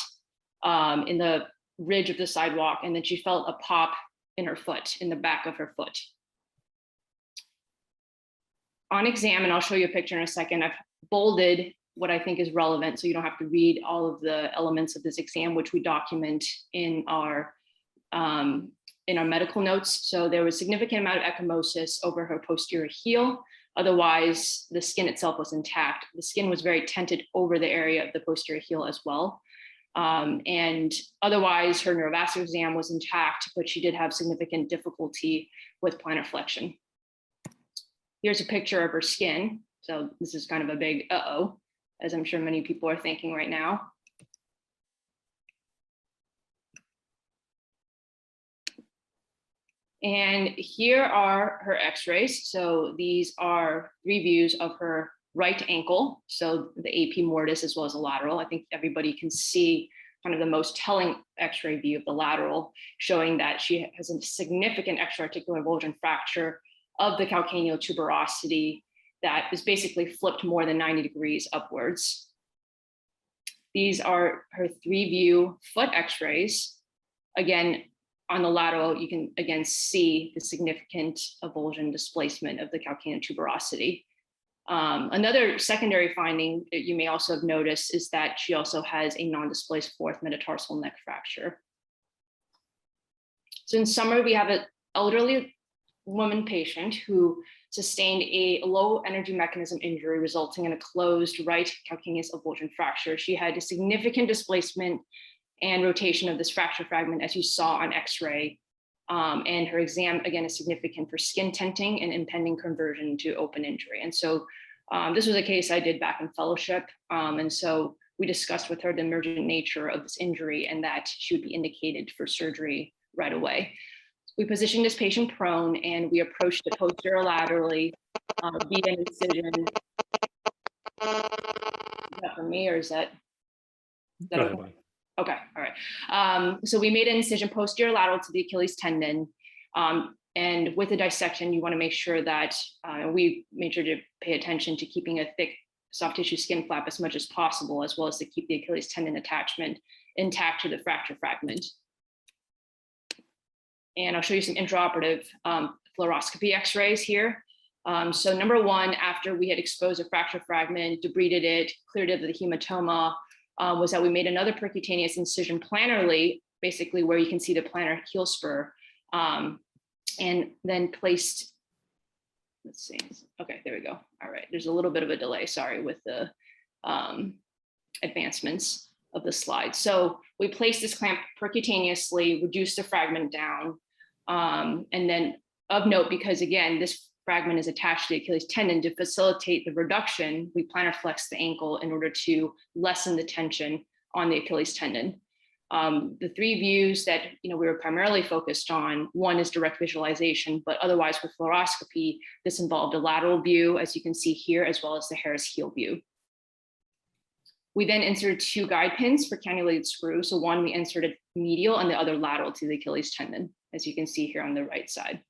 in the ridge of the sidewalk, and then she felt a pop in her foot, in the back of her foot. On exam, and I'll show you a picture in a second, I've bolded what I think is relevant so you don't have to read all of the elements of this exam, which we document in our medical notes. So there was a significant amount of ecchymosis over her posterior heel. Otherwise, the skin itself was intact. The skin was very tented over the area of the posterior heel as well. And otherwise, her neurovascular exam was intact, but she did have significant difficulty with plantar flexion. Here's a picture of her skin. So this is kind of a big uh-oh, as I'm sure many people are thinking right now. And here are her x-rays. So these are 3 views of her right ankle. So the AP mortis as well as the lateral. I think everybody can see kind of the most telling x-ray view of the lateral, showing that she has a significant extra-articular avulsion fracture of the calcaneal tuberosity that is basically flipped more than 90 degrees upwards. These are her 3-view foot x-rays. Again, on the lateral, you can again see the significant avulsion displacement of the calcaneal tuberosity. Another secondary finding that you may also have noticed is that she also has a non-displaced 4th metatarsal neck fracture. So in summary, we have an elderly woman patient who sustained a low energy mechanism injury resulting in a closed right calcaneus avulsion fracture. She had a significant displacement and rotation of this fracture fragment, as you saw on x-ray. And her exam, again, is significant for skin tenting and impending conversion to open injury. And so this was a case I did back in fellowship. And so we discussed with her the emergent nature of this injury and that she would be indicated for surgery right away. We positioned this patient prone and we approached the posterior laterally via an incision. Is that for me or is that okay? Okay, all right. So we made an incision posterior lateral to the Achilles tendon. And with the dissection, you want to make sure that we made sure to pay attention to keeping a thick soft tissue skin flap as much as possible, as well as to keep the Achilles tendon attachment intact to the fracture fragment. And I'll show you some intraoperative fluoroscopy x-rays here. So number 1, after we had exposed a fracture fragment, debrided it, cleared it of the hematoma, was that we made another percutaneous incision planarly, basically where you can see the plantar heel spur, and then placed, let's see, okay, there we go. All right, there's a little bit of a delay, sorry, with the advancements of the slide. So we placed this clamp percutaneously, reduced the fragment down, and then of note, because again, this fragment is attached to the Achilles tendon, to facilitate the reduction, we plantar flex the ankle in order to lessen the tension on the Achilles tendon. The three views that we were primarily focused on, one is direct visualization, but otherwise with fluoroscopy, this involved a lateral view, as you can see here, as well as the Harris heel view. We then inserted 2 guide pins for cannulated screws. So one we inserted medial and the other lateral to the Achilles tendon, as you can see here on the right side.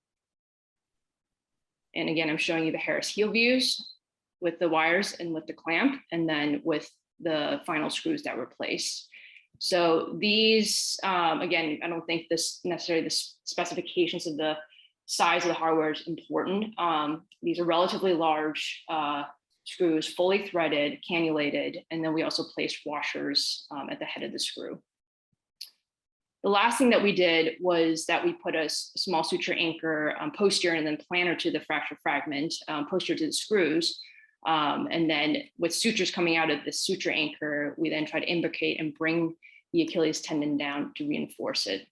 And again, I'm showing you the Harris heel views with the wires and with the clamp, and then with the final screws that were placed. So these, again, I don't think this necessarily the specifications of the size of the hardware is important. These are relatively large screws, fully threaded, cannulated, and then we also placed washers at the head of the screw. The last thing that we did was that we put a small suture anchor posterior and then plantar to the fracture fragment, posterior to the screws. And then with sutures coming out of the suture anchor, we then try to imbricate and bring the Achilles tendon down to reinforce it.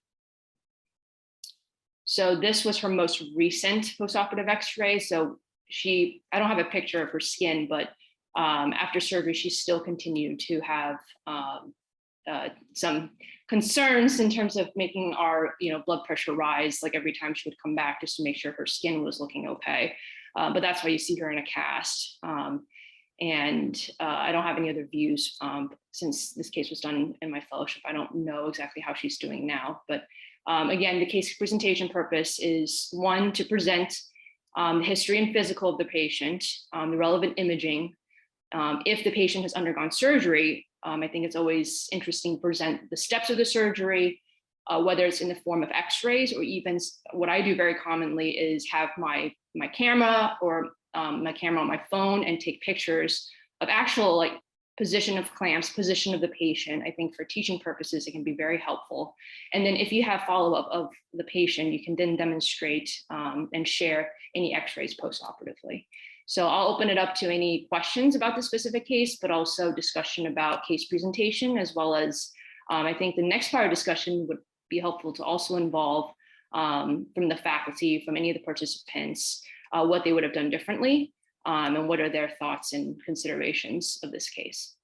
So this was her most recent postoperative x-ray. So I don't have a picture of her skin, but after surgery, she still continued to have some concerns in terms of making our blood pressure rise, like every time she would come back, just to make sure her skin was looking okay. But that's why you see her in a cast. I don't have any other views since this case was done in my fellowship. I don't know exactly how she's doing now, but again, the case presentation purpose is, one, to present the history and physical of the patient, the relevant imaging. If the patient has undergone surgery, I think it's always interesting to present the steps of the surgery, whether it's in the form of x-rays, or even what I do very commonly is have my camera or my camera on my phone and take pictures of actual position of clamps, position of the patient. I think for teaching purposes, it can be very helpful. And then if you have follow-up of the patient, you can then demonstrate and share any x-rays post-operatively. So I'll open it up to any questions about the specific case, but also discussion about case presentation, as well as I think the next part of discussion would be helpful to also involve from the faculty, from any of the participants, what they would have done differently, and what are their thoughts and considerations of this case.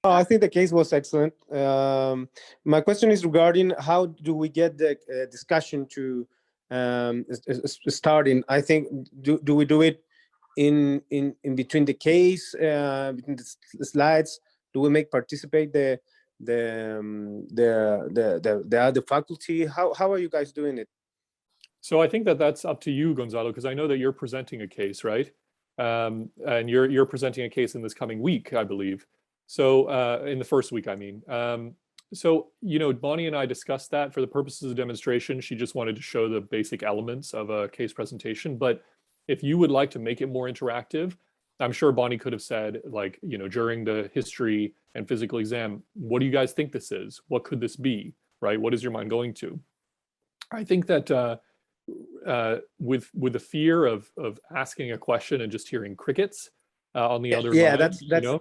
I think the case was excellent. My question is regarding how do we get the discussion to starting? I think do we do it in between the case, between the slides? Do we make participate the other faculty? How are you guys doing it? So I think that's up to you, Gonzalo, because I know that you're presenting a case, right? And you're presenting a case in this coming week, I believe. So in the first week, I mean. So, Bonnie and I discussed that for the purposes of demonstration. She just wanted to show the basic elements of a case presentation. But if you would like to make it more interactive, I'm sure Bonnie could have said, during the history and physical exam, what do you guys think this is? What could this be, right? What is your mind going to? I think that with the fear of asking a question and just hearing crickets on the other line,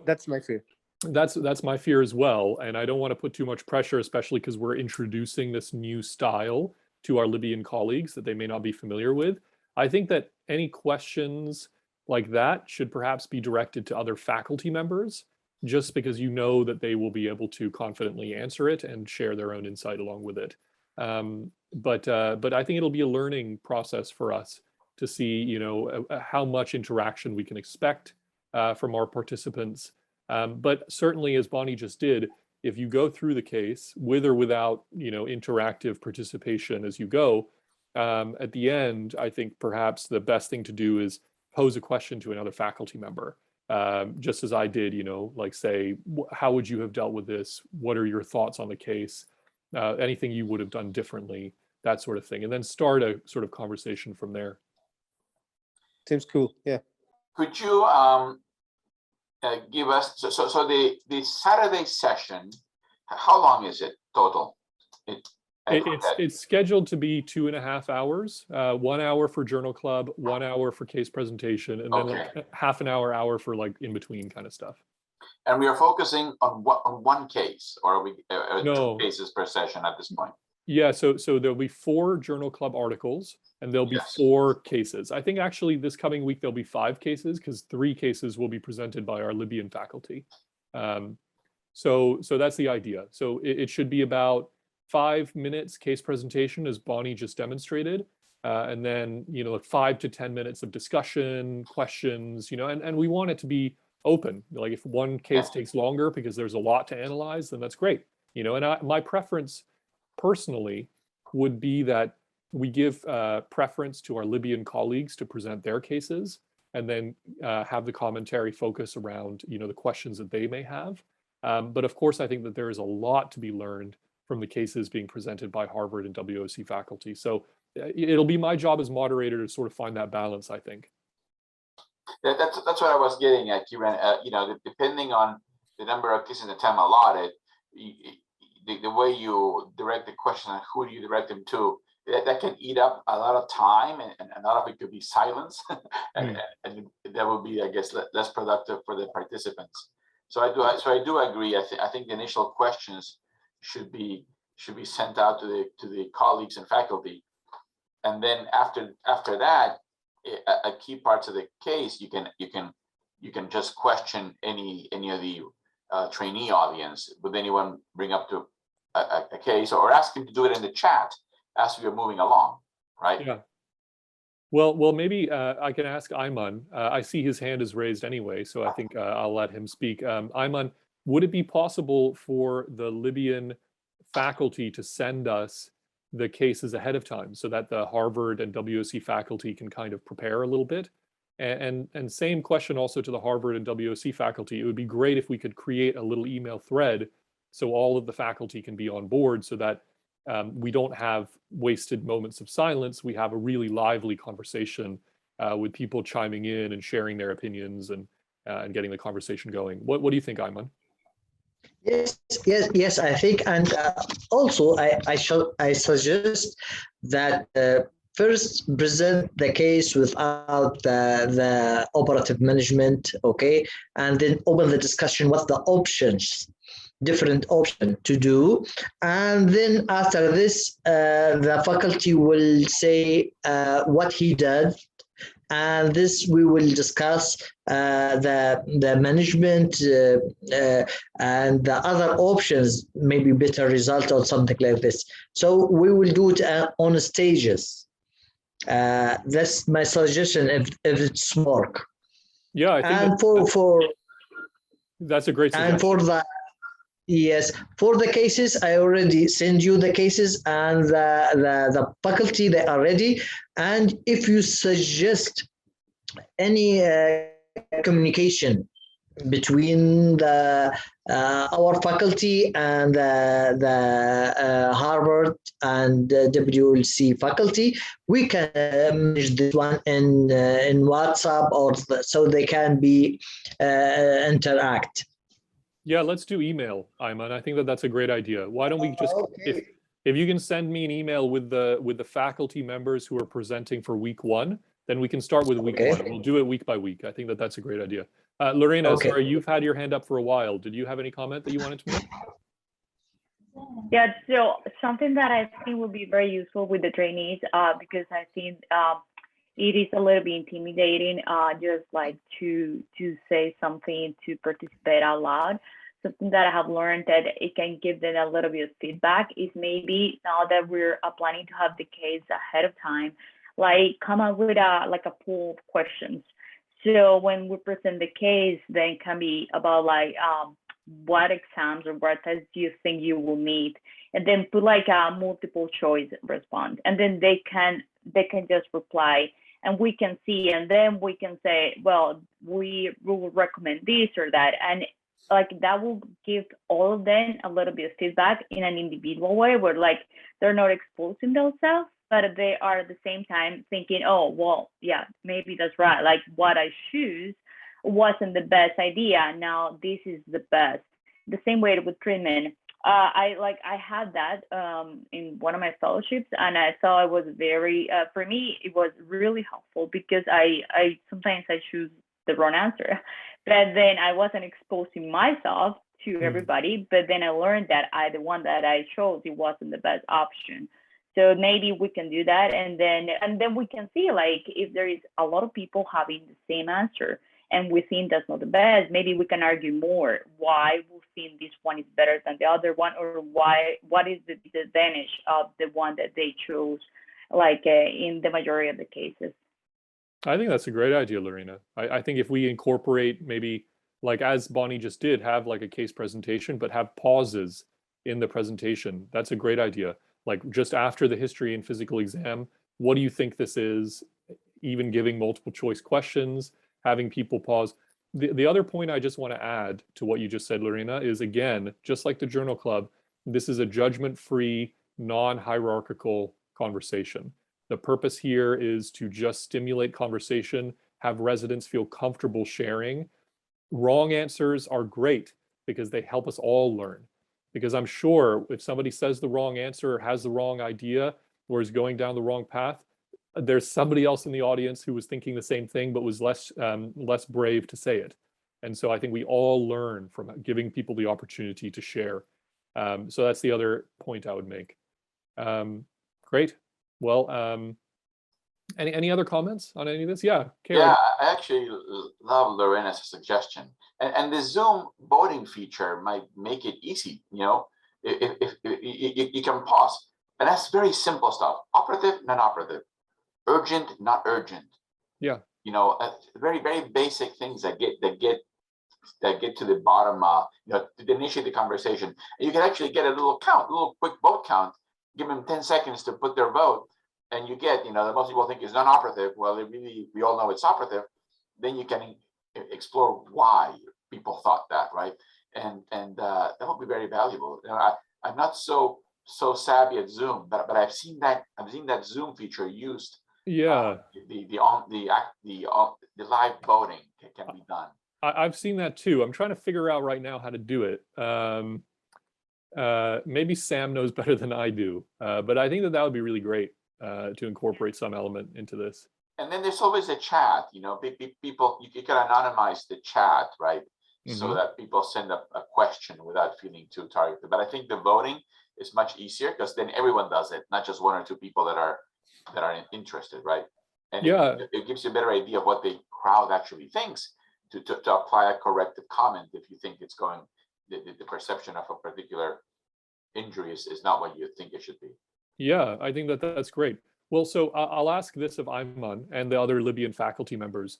that's my fear. That's my fear as well, and I don't want to put too much pressure, especially because we're introducing this new style to our Libyan colleagues that they may not be familiar with. I think that any questions like that should perhaps be directed to other faculty members, just because that they will be able to confidently answer it and share their own insight along with it. But I think it'll be a learning process for us to see, how much interaction we can expect from our participants. But certainly, as Bonnie just did, if you go through the case with or without, interactive participation as you go, at the end, I think perhaps the best thing to do is pose a question to another faculty member, just as I did, say, how would you have dealt with this? What are your thoughts on the case? Anything you would have done differently, that sort of thing, and then start a sort of conversation from there. Seems cool. Yeah. Could you give us, so the Saturday session, how long is it total? It's scheduled to be 2.5 hours, 1 hour for journal club, 1 hour for case presentation, and then half an hour for in between kind of stuff. And we are focusing on one case, or are we No. 2 cases per session at this point? Yeah, so there'll be 4 journal club articles, and there'll be 4 cases. I think actually this coming week there'll be 5 cases, because 3 cases will be presented by our Libyan faculty. So that's the idea. So it should be about 5 minutes case presentation, as Bonnie just demonstrated. And then, like 5 to 10 minutes of discussion, questions, and we want it to be open. Like if one case takes longer because there's a lot to analyze, then that's great. And my preference personally would be that we give preference to our Libyan colleagues to present their cases, and then have the commentary focus around, the questions that they may have. But of course, I think that there is a lot to be learned from the cases being presented by Harvard and WOC faculty. So it'll be my job as moderator to sort of find that balance, I think. Yeah, that's what I was getting at, Kieran. Depending on the number of cases and the time allotted, the way you direct the question and who do you direct them to, that can eat up a lot of time, and a lot of it could be silence, and that would be, I guess, less productive for the participants. So I do agree. I think the initial questions should be sent out to the colleagues and faculty, and then after that, a key parts of the case, you can just question any of the trainee audience. Would anyone bring up to a case, or ask him to do it in the chat as we are moving along, right? Yeah. Well, maybe I can ask Ayman. I see his hand is raised anyway, so I think I'll let him speak. Ayman, would it be possible for the Libyan faculty to send us the cases ahead of time so that the Harvard and WOC faculty can kind of prepare a little bit? And same question also to the Harvard and WOC faculty. It would be great if we could create a little email thread so all of the faculty can be on board, so that we don't have wasted moments of silence. We have a really lively conversation with people chiming in and sharing their opinions and getting the conversation going. What do you think, Ayman? Yes, I think, and also I suggest that first present the case without the operative management, okay, and then open the discussion. What's the options? Different option to do, and then after this, the faculty will say what he did, and this we will discuss the management and the other options, maybe better result or something like this. So we will do it on stages. That's my suggestion if it's work. Yeah, I think and for that's a great suggestion. And for the yes, for the cases, I already send you the cases, and the faculty, they are ready. And if you suggest any communication between our faculty and the Harvard and WLC faculty, we can manage this one in WhatsApp, or so they can be interact. Yeah, let's do email, Ayman. I think that's a great idea. Why don't we just, if you can send me an email with the faculty members who are presenting for week 1, then we can start with week 1. We'll do it week by week. I think that's a great idea. Lorena, sorry, you've had your hand up for a while. Did you have any comment that you wanted to make? Yeah, so something that I think would be very useful with the trainees, because I think it is a little bit intimidating, just like to say something, to participate out loud. Something that I have learned that it can give them a little bit of feedback is maybe, now that we're planning to have the case ahead of time, like come up with a pool of questions. So when we present the case, then it can be about like what exams or what tests do you think you will need, and then put like a multiple choice response, and then they can just reply, and we can see, and then we can say, well, we will recommend this or that, and like that will give all of them a little bit of feedback in an individual way, where like they're not exposing themselves, but they are at the same time thinking, oh, well, yeah, maybe that's right. Like what I choose wasn't the best idea. Now this is the best. The same way with treatment. I had that in one of my fellowships, and I thought it was very, for me, it was really helpful, because I sometimes I choose the wrong answer, but then I wasn't exposing myself to everybody. But then I learned that the one that I chose, it wasn't the best option. So maybe we can do that, and then we can see like if there is a lot of people having the same answer, and we think that's not the best, maybe we can argue more why we think this one is better than the other one, or what is the disadvantage of the one that they chose, like in the majority of the cases. I think that's a great idea, Lorena. I think if we incorporate maybe, like as Bonnie just did, have like a case presentation, but have pauses in the presentation. That's a great idea. Like just after the history and physical exam, what do you think this is? Even giving multiple choice questions, having people pause. The other point I just want to add to what you just said, Lorena, is again, just like the Journal Club, this is a judgment-free, non-hierarchical conversation. The purpose here is to just stimulate conversation, have residents feel comfortable sharing. Wrong answers are great because they help us all learn. Because I'm sure if somebody says the wrong answer or has the wrong idea or is going down the wrong path, there's somebody else in the audience who was thinking the same thing but was less brave to say it. And so I think we all learn from giving people the opportunity to share. So that's the other point I would make. Great. Well, any other comments on any of this? Yeah, Karen. Yeah, I actually love Lorena's suggestion, and the Zoom voting feature might make it easy. You know, if you can pause, and that's very simple stuff: operative, non-operative, urgent, not urgent. Yeah. You know, very basic things that get to the bottom. You know, to initiate the conversation, and you can actually get a little count, a little quick vote count. Give them 10 seconds to put their vote. And you get, you know, that most people think is non-operative. Well, we all know it's operative. Then you can explore why people thought that, right? And that would be very valuable. You know, I'm not so savvy at Zoom, but I've seen that Zoom feature used. Yeah. The live voting can be done. I've seen that too. I'm trying to figure out right now how to do it. Maybe Sam knows better than I do, but I think that would be really great. To incorporate some element into this. And then there's always a chat, you know, people, you can anonymize the chat, right? Mm-hmm. So that people send a question without feeling too targeted. But I think the voting is much easier because then everyone does it, not just one or two people that are interested, right? And yeah, it gives you a better idea of what the crowd actually thinks to apply a corrective comment if you think it's going, the perception of a particular injury is not what you think it should be. Yeah, I think that's great. Well, so I'll ask this of Ayman and the other Libyan faculty members.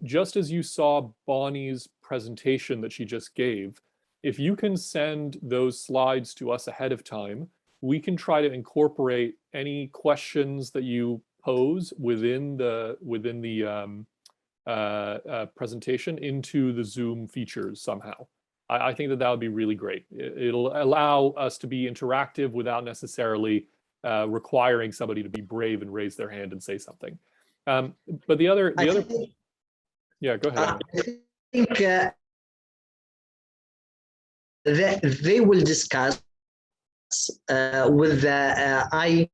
Just as you saw Bonnie's presentation that she just gave, if you can send those slides to us ahead of time, we can try to incorporate any questions that you pose within the presentation into the Zoom features somehow. I think that would be really great. It'll allow us to be interactive without necessarily requiring somebody to be brave and raise their hand and say something. But the other, yeah, go ahead. I think they will discuss with the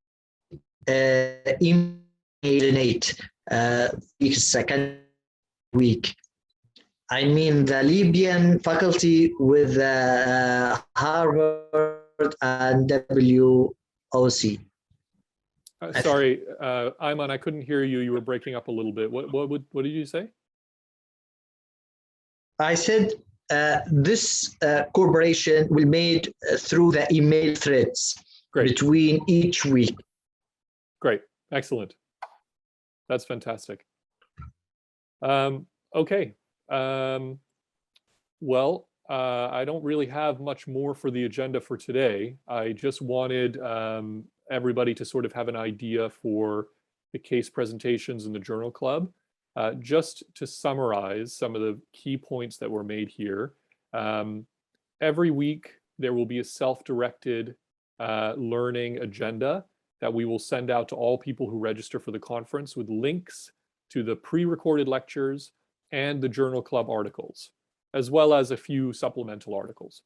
second week. I mean the Libyan faculty with Harvard and WOC. Sorry, Ayman, I couldn't hear you. You were breaking up a little bit. What did you say? I said this cooperation will be made through the email threads. Great. Between each week. Great, excellent. That's fantastic. Okay. Well, I don't really have much more for the agenda for today. I just wanted everybody to sort of have an idea for the case presentations in the Journal Club. Just to summarize some of the key points that were made here. Every week, there will be a self-directed learning agenda that we will send out to all people who register for the conference with links to the pre-recorded lectures and the Journal Club articles, as well as a few supplemental articles.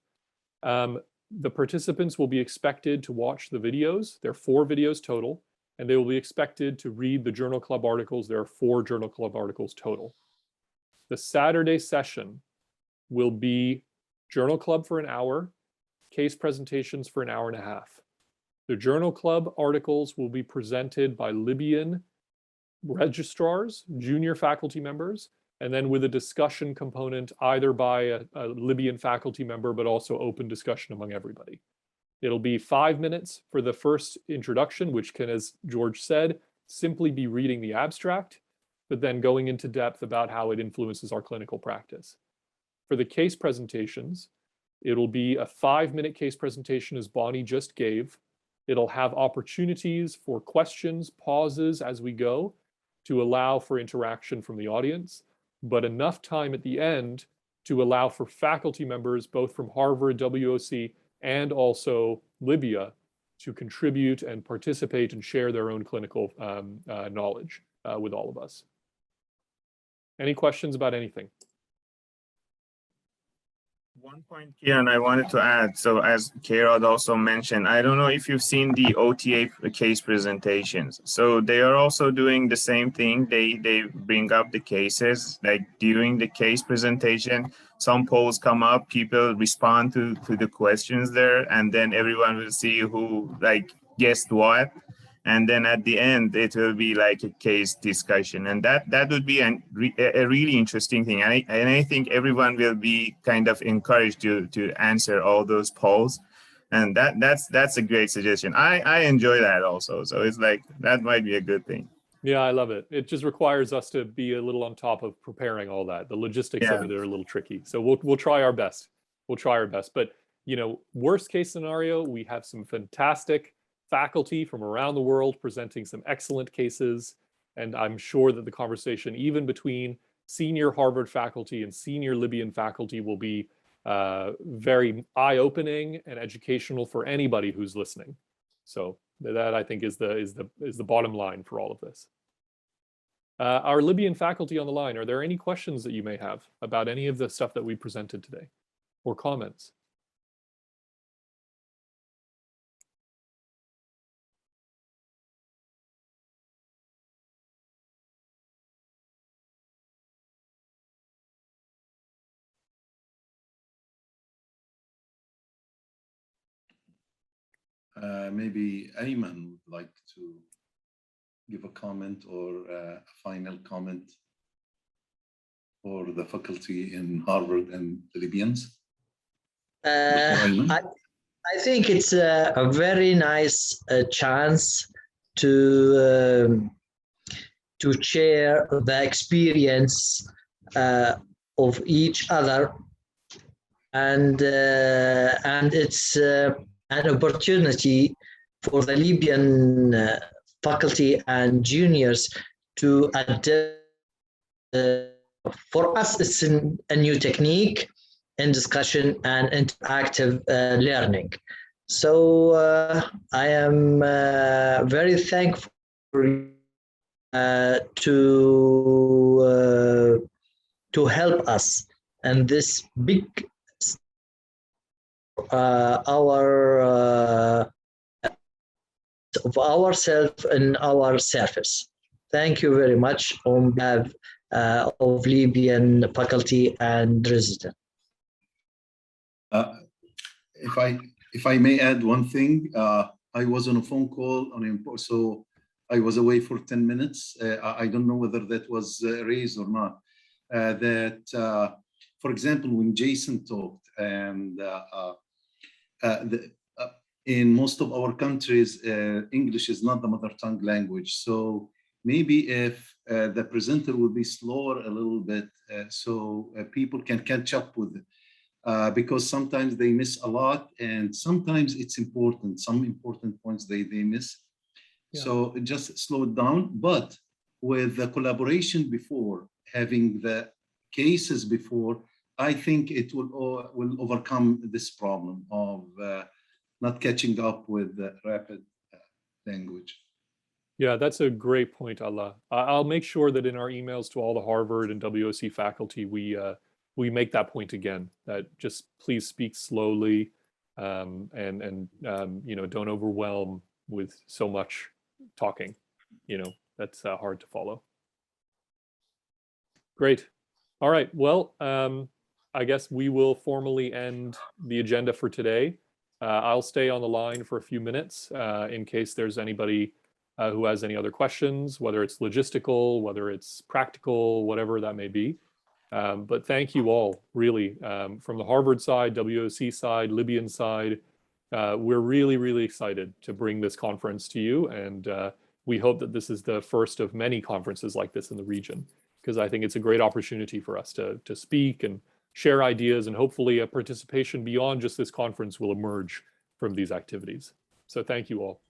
The participants will be expected to watch the videos. There are 4 videos total, and they will be expected to read the Journal Club articles. There are 4 Journal Club articles total. The Saturday session will be Journal Club for an hour, case presentations for an hour and a half. The Journal Club articles will be presented by Libyan registrars, junior faculty members, and then with a discussion component either by a Libyan faculty member, but also open discussion among everybody. It'll be 5 minutes for the first introduction, which can, as George said, simply be reading the abstract, but then going into depth about how it influences our clinical practice. For the case presentations, it'll be a 5-minute case presentation as Bonnie just gave. It'll have opportunities for questions, pauses as we go to allow for interaction from the audience, but enough time at the end to allow for faculty members, both from Harvard, WOC, and also Libya, to contribute and participate and share their own clinical knowledge with all of us. Any questions about anything? One point, Kieran, I wanted to add. So as Kieran also mentioned, I don't know if you've seen the OTA case presentations. So they are also doing the same thing. They bring up the cases, like during the case presentation, some polls come up, people respond to the questions there, and then everyone will see who like guessed what. And then at the end, it will be like a case discussion. And that would be a really interesting thing. And I think everyone will be kind of encouraged to answer all those polls. And that's a great suggestion. I enjoy that also. So it's like, that might be a good thing. Yeah, I love it. It just requires us to be a little on top of preparing all that. The logistics of it are a little tricky. So we'll try our best. We'll try our best. But, you know, worst case scenario, we have some fantastic faculty from around the world presenting some excellent cases. And I'm sure that the conversation, even between senior Harvard faculty and senior Libyan faculty, will be very eye-opening and educational for anybody who's listening. So that, I think, is the bottom line for all of this. Our Libyan faculty on the line, are there any questions that you may have about any of the stuff that we presented today, or comments? Maybe Ayman would like to give a comment or a final comment for the faculty in Harvard and the Libyans. I think it's a very nice chance to share the experience of each other, and it's an opportunity for the Libyan faculty and juniors to adapt. For us, it's a new technique in discussion and interactive learning. So I am very thankful to help us and this big of ourselves and our service. Thank you very much on behalf of Libyan faculty and resident. If I may add one thing, I was on a phone call so I was away for 10 minutes. I don't know whether that was raised or not. For example, when Jason talked, and in most of our countries, English is not the mother tongue language. So maybe if the presenter will be slower a little bit, so people can catch up with it. Because sometimes they miss a lot, and sometimes it's important. Some important points they miss. Yeah. So just slow it down. But with the collaboration before, having the cases before, I think it will overcome this problem of not catching up with the rapid language. Yeah, that's a great point, Allah. I'll make sure that in our emails to all the Harvard and WOC faculty, we make that point again, that just please speak slowly and you know, don't overwhelm with so much talking. You know, that's hard to follow. Great. All right. Well, I guess we will formally end the agenda for today. I'll stay on the line for a few minutes in case there's anybody who has any other questions, whether it's logistical, whether it's practical, whatever that may be. But thank you all, really, from the Harvard side, WOC side, Libyan side. We're really, really excited to bring this conference to you. And we hope that this is the first of many conferences like this in the region, because I think it's a great opportunity for us to speak and share ideas, and hopefully a participation beyond just this conference will emerge from these activities. So thank you all.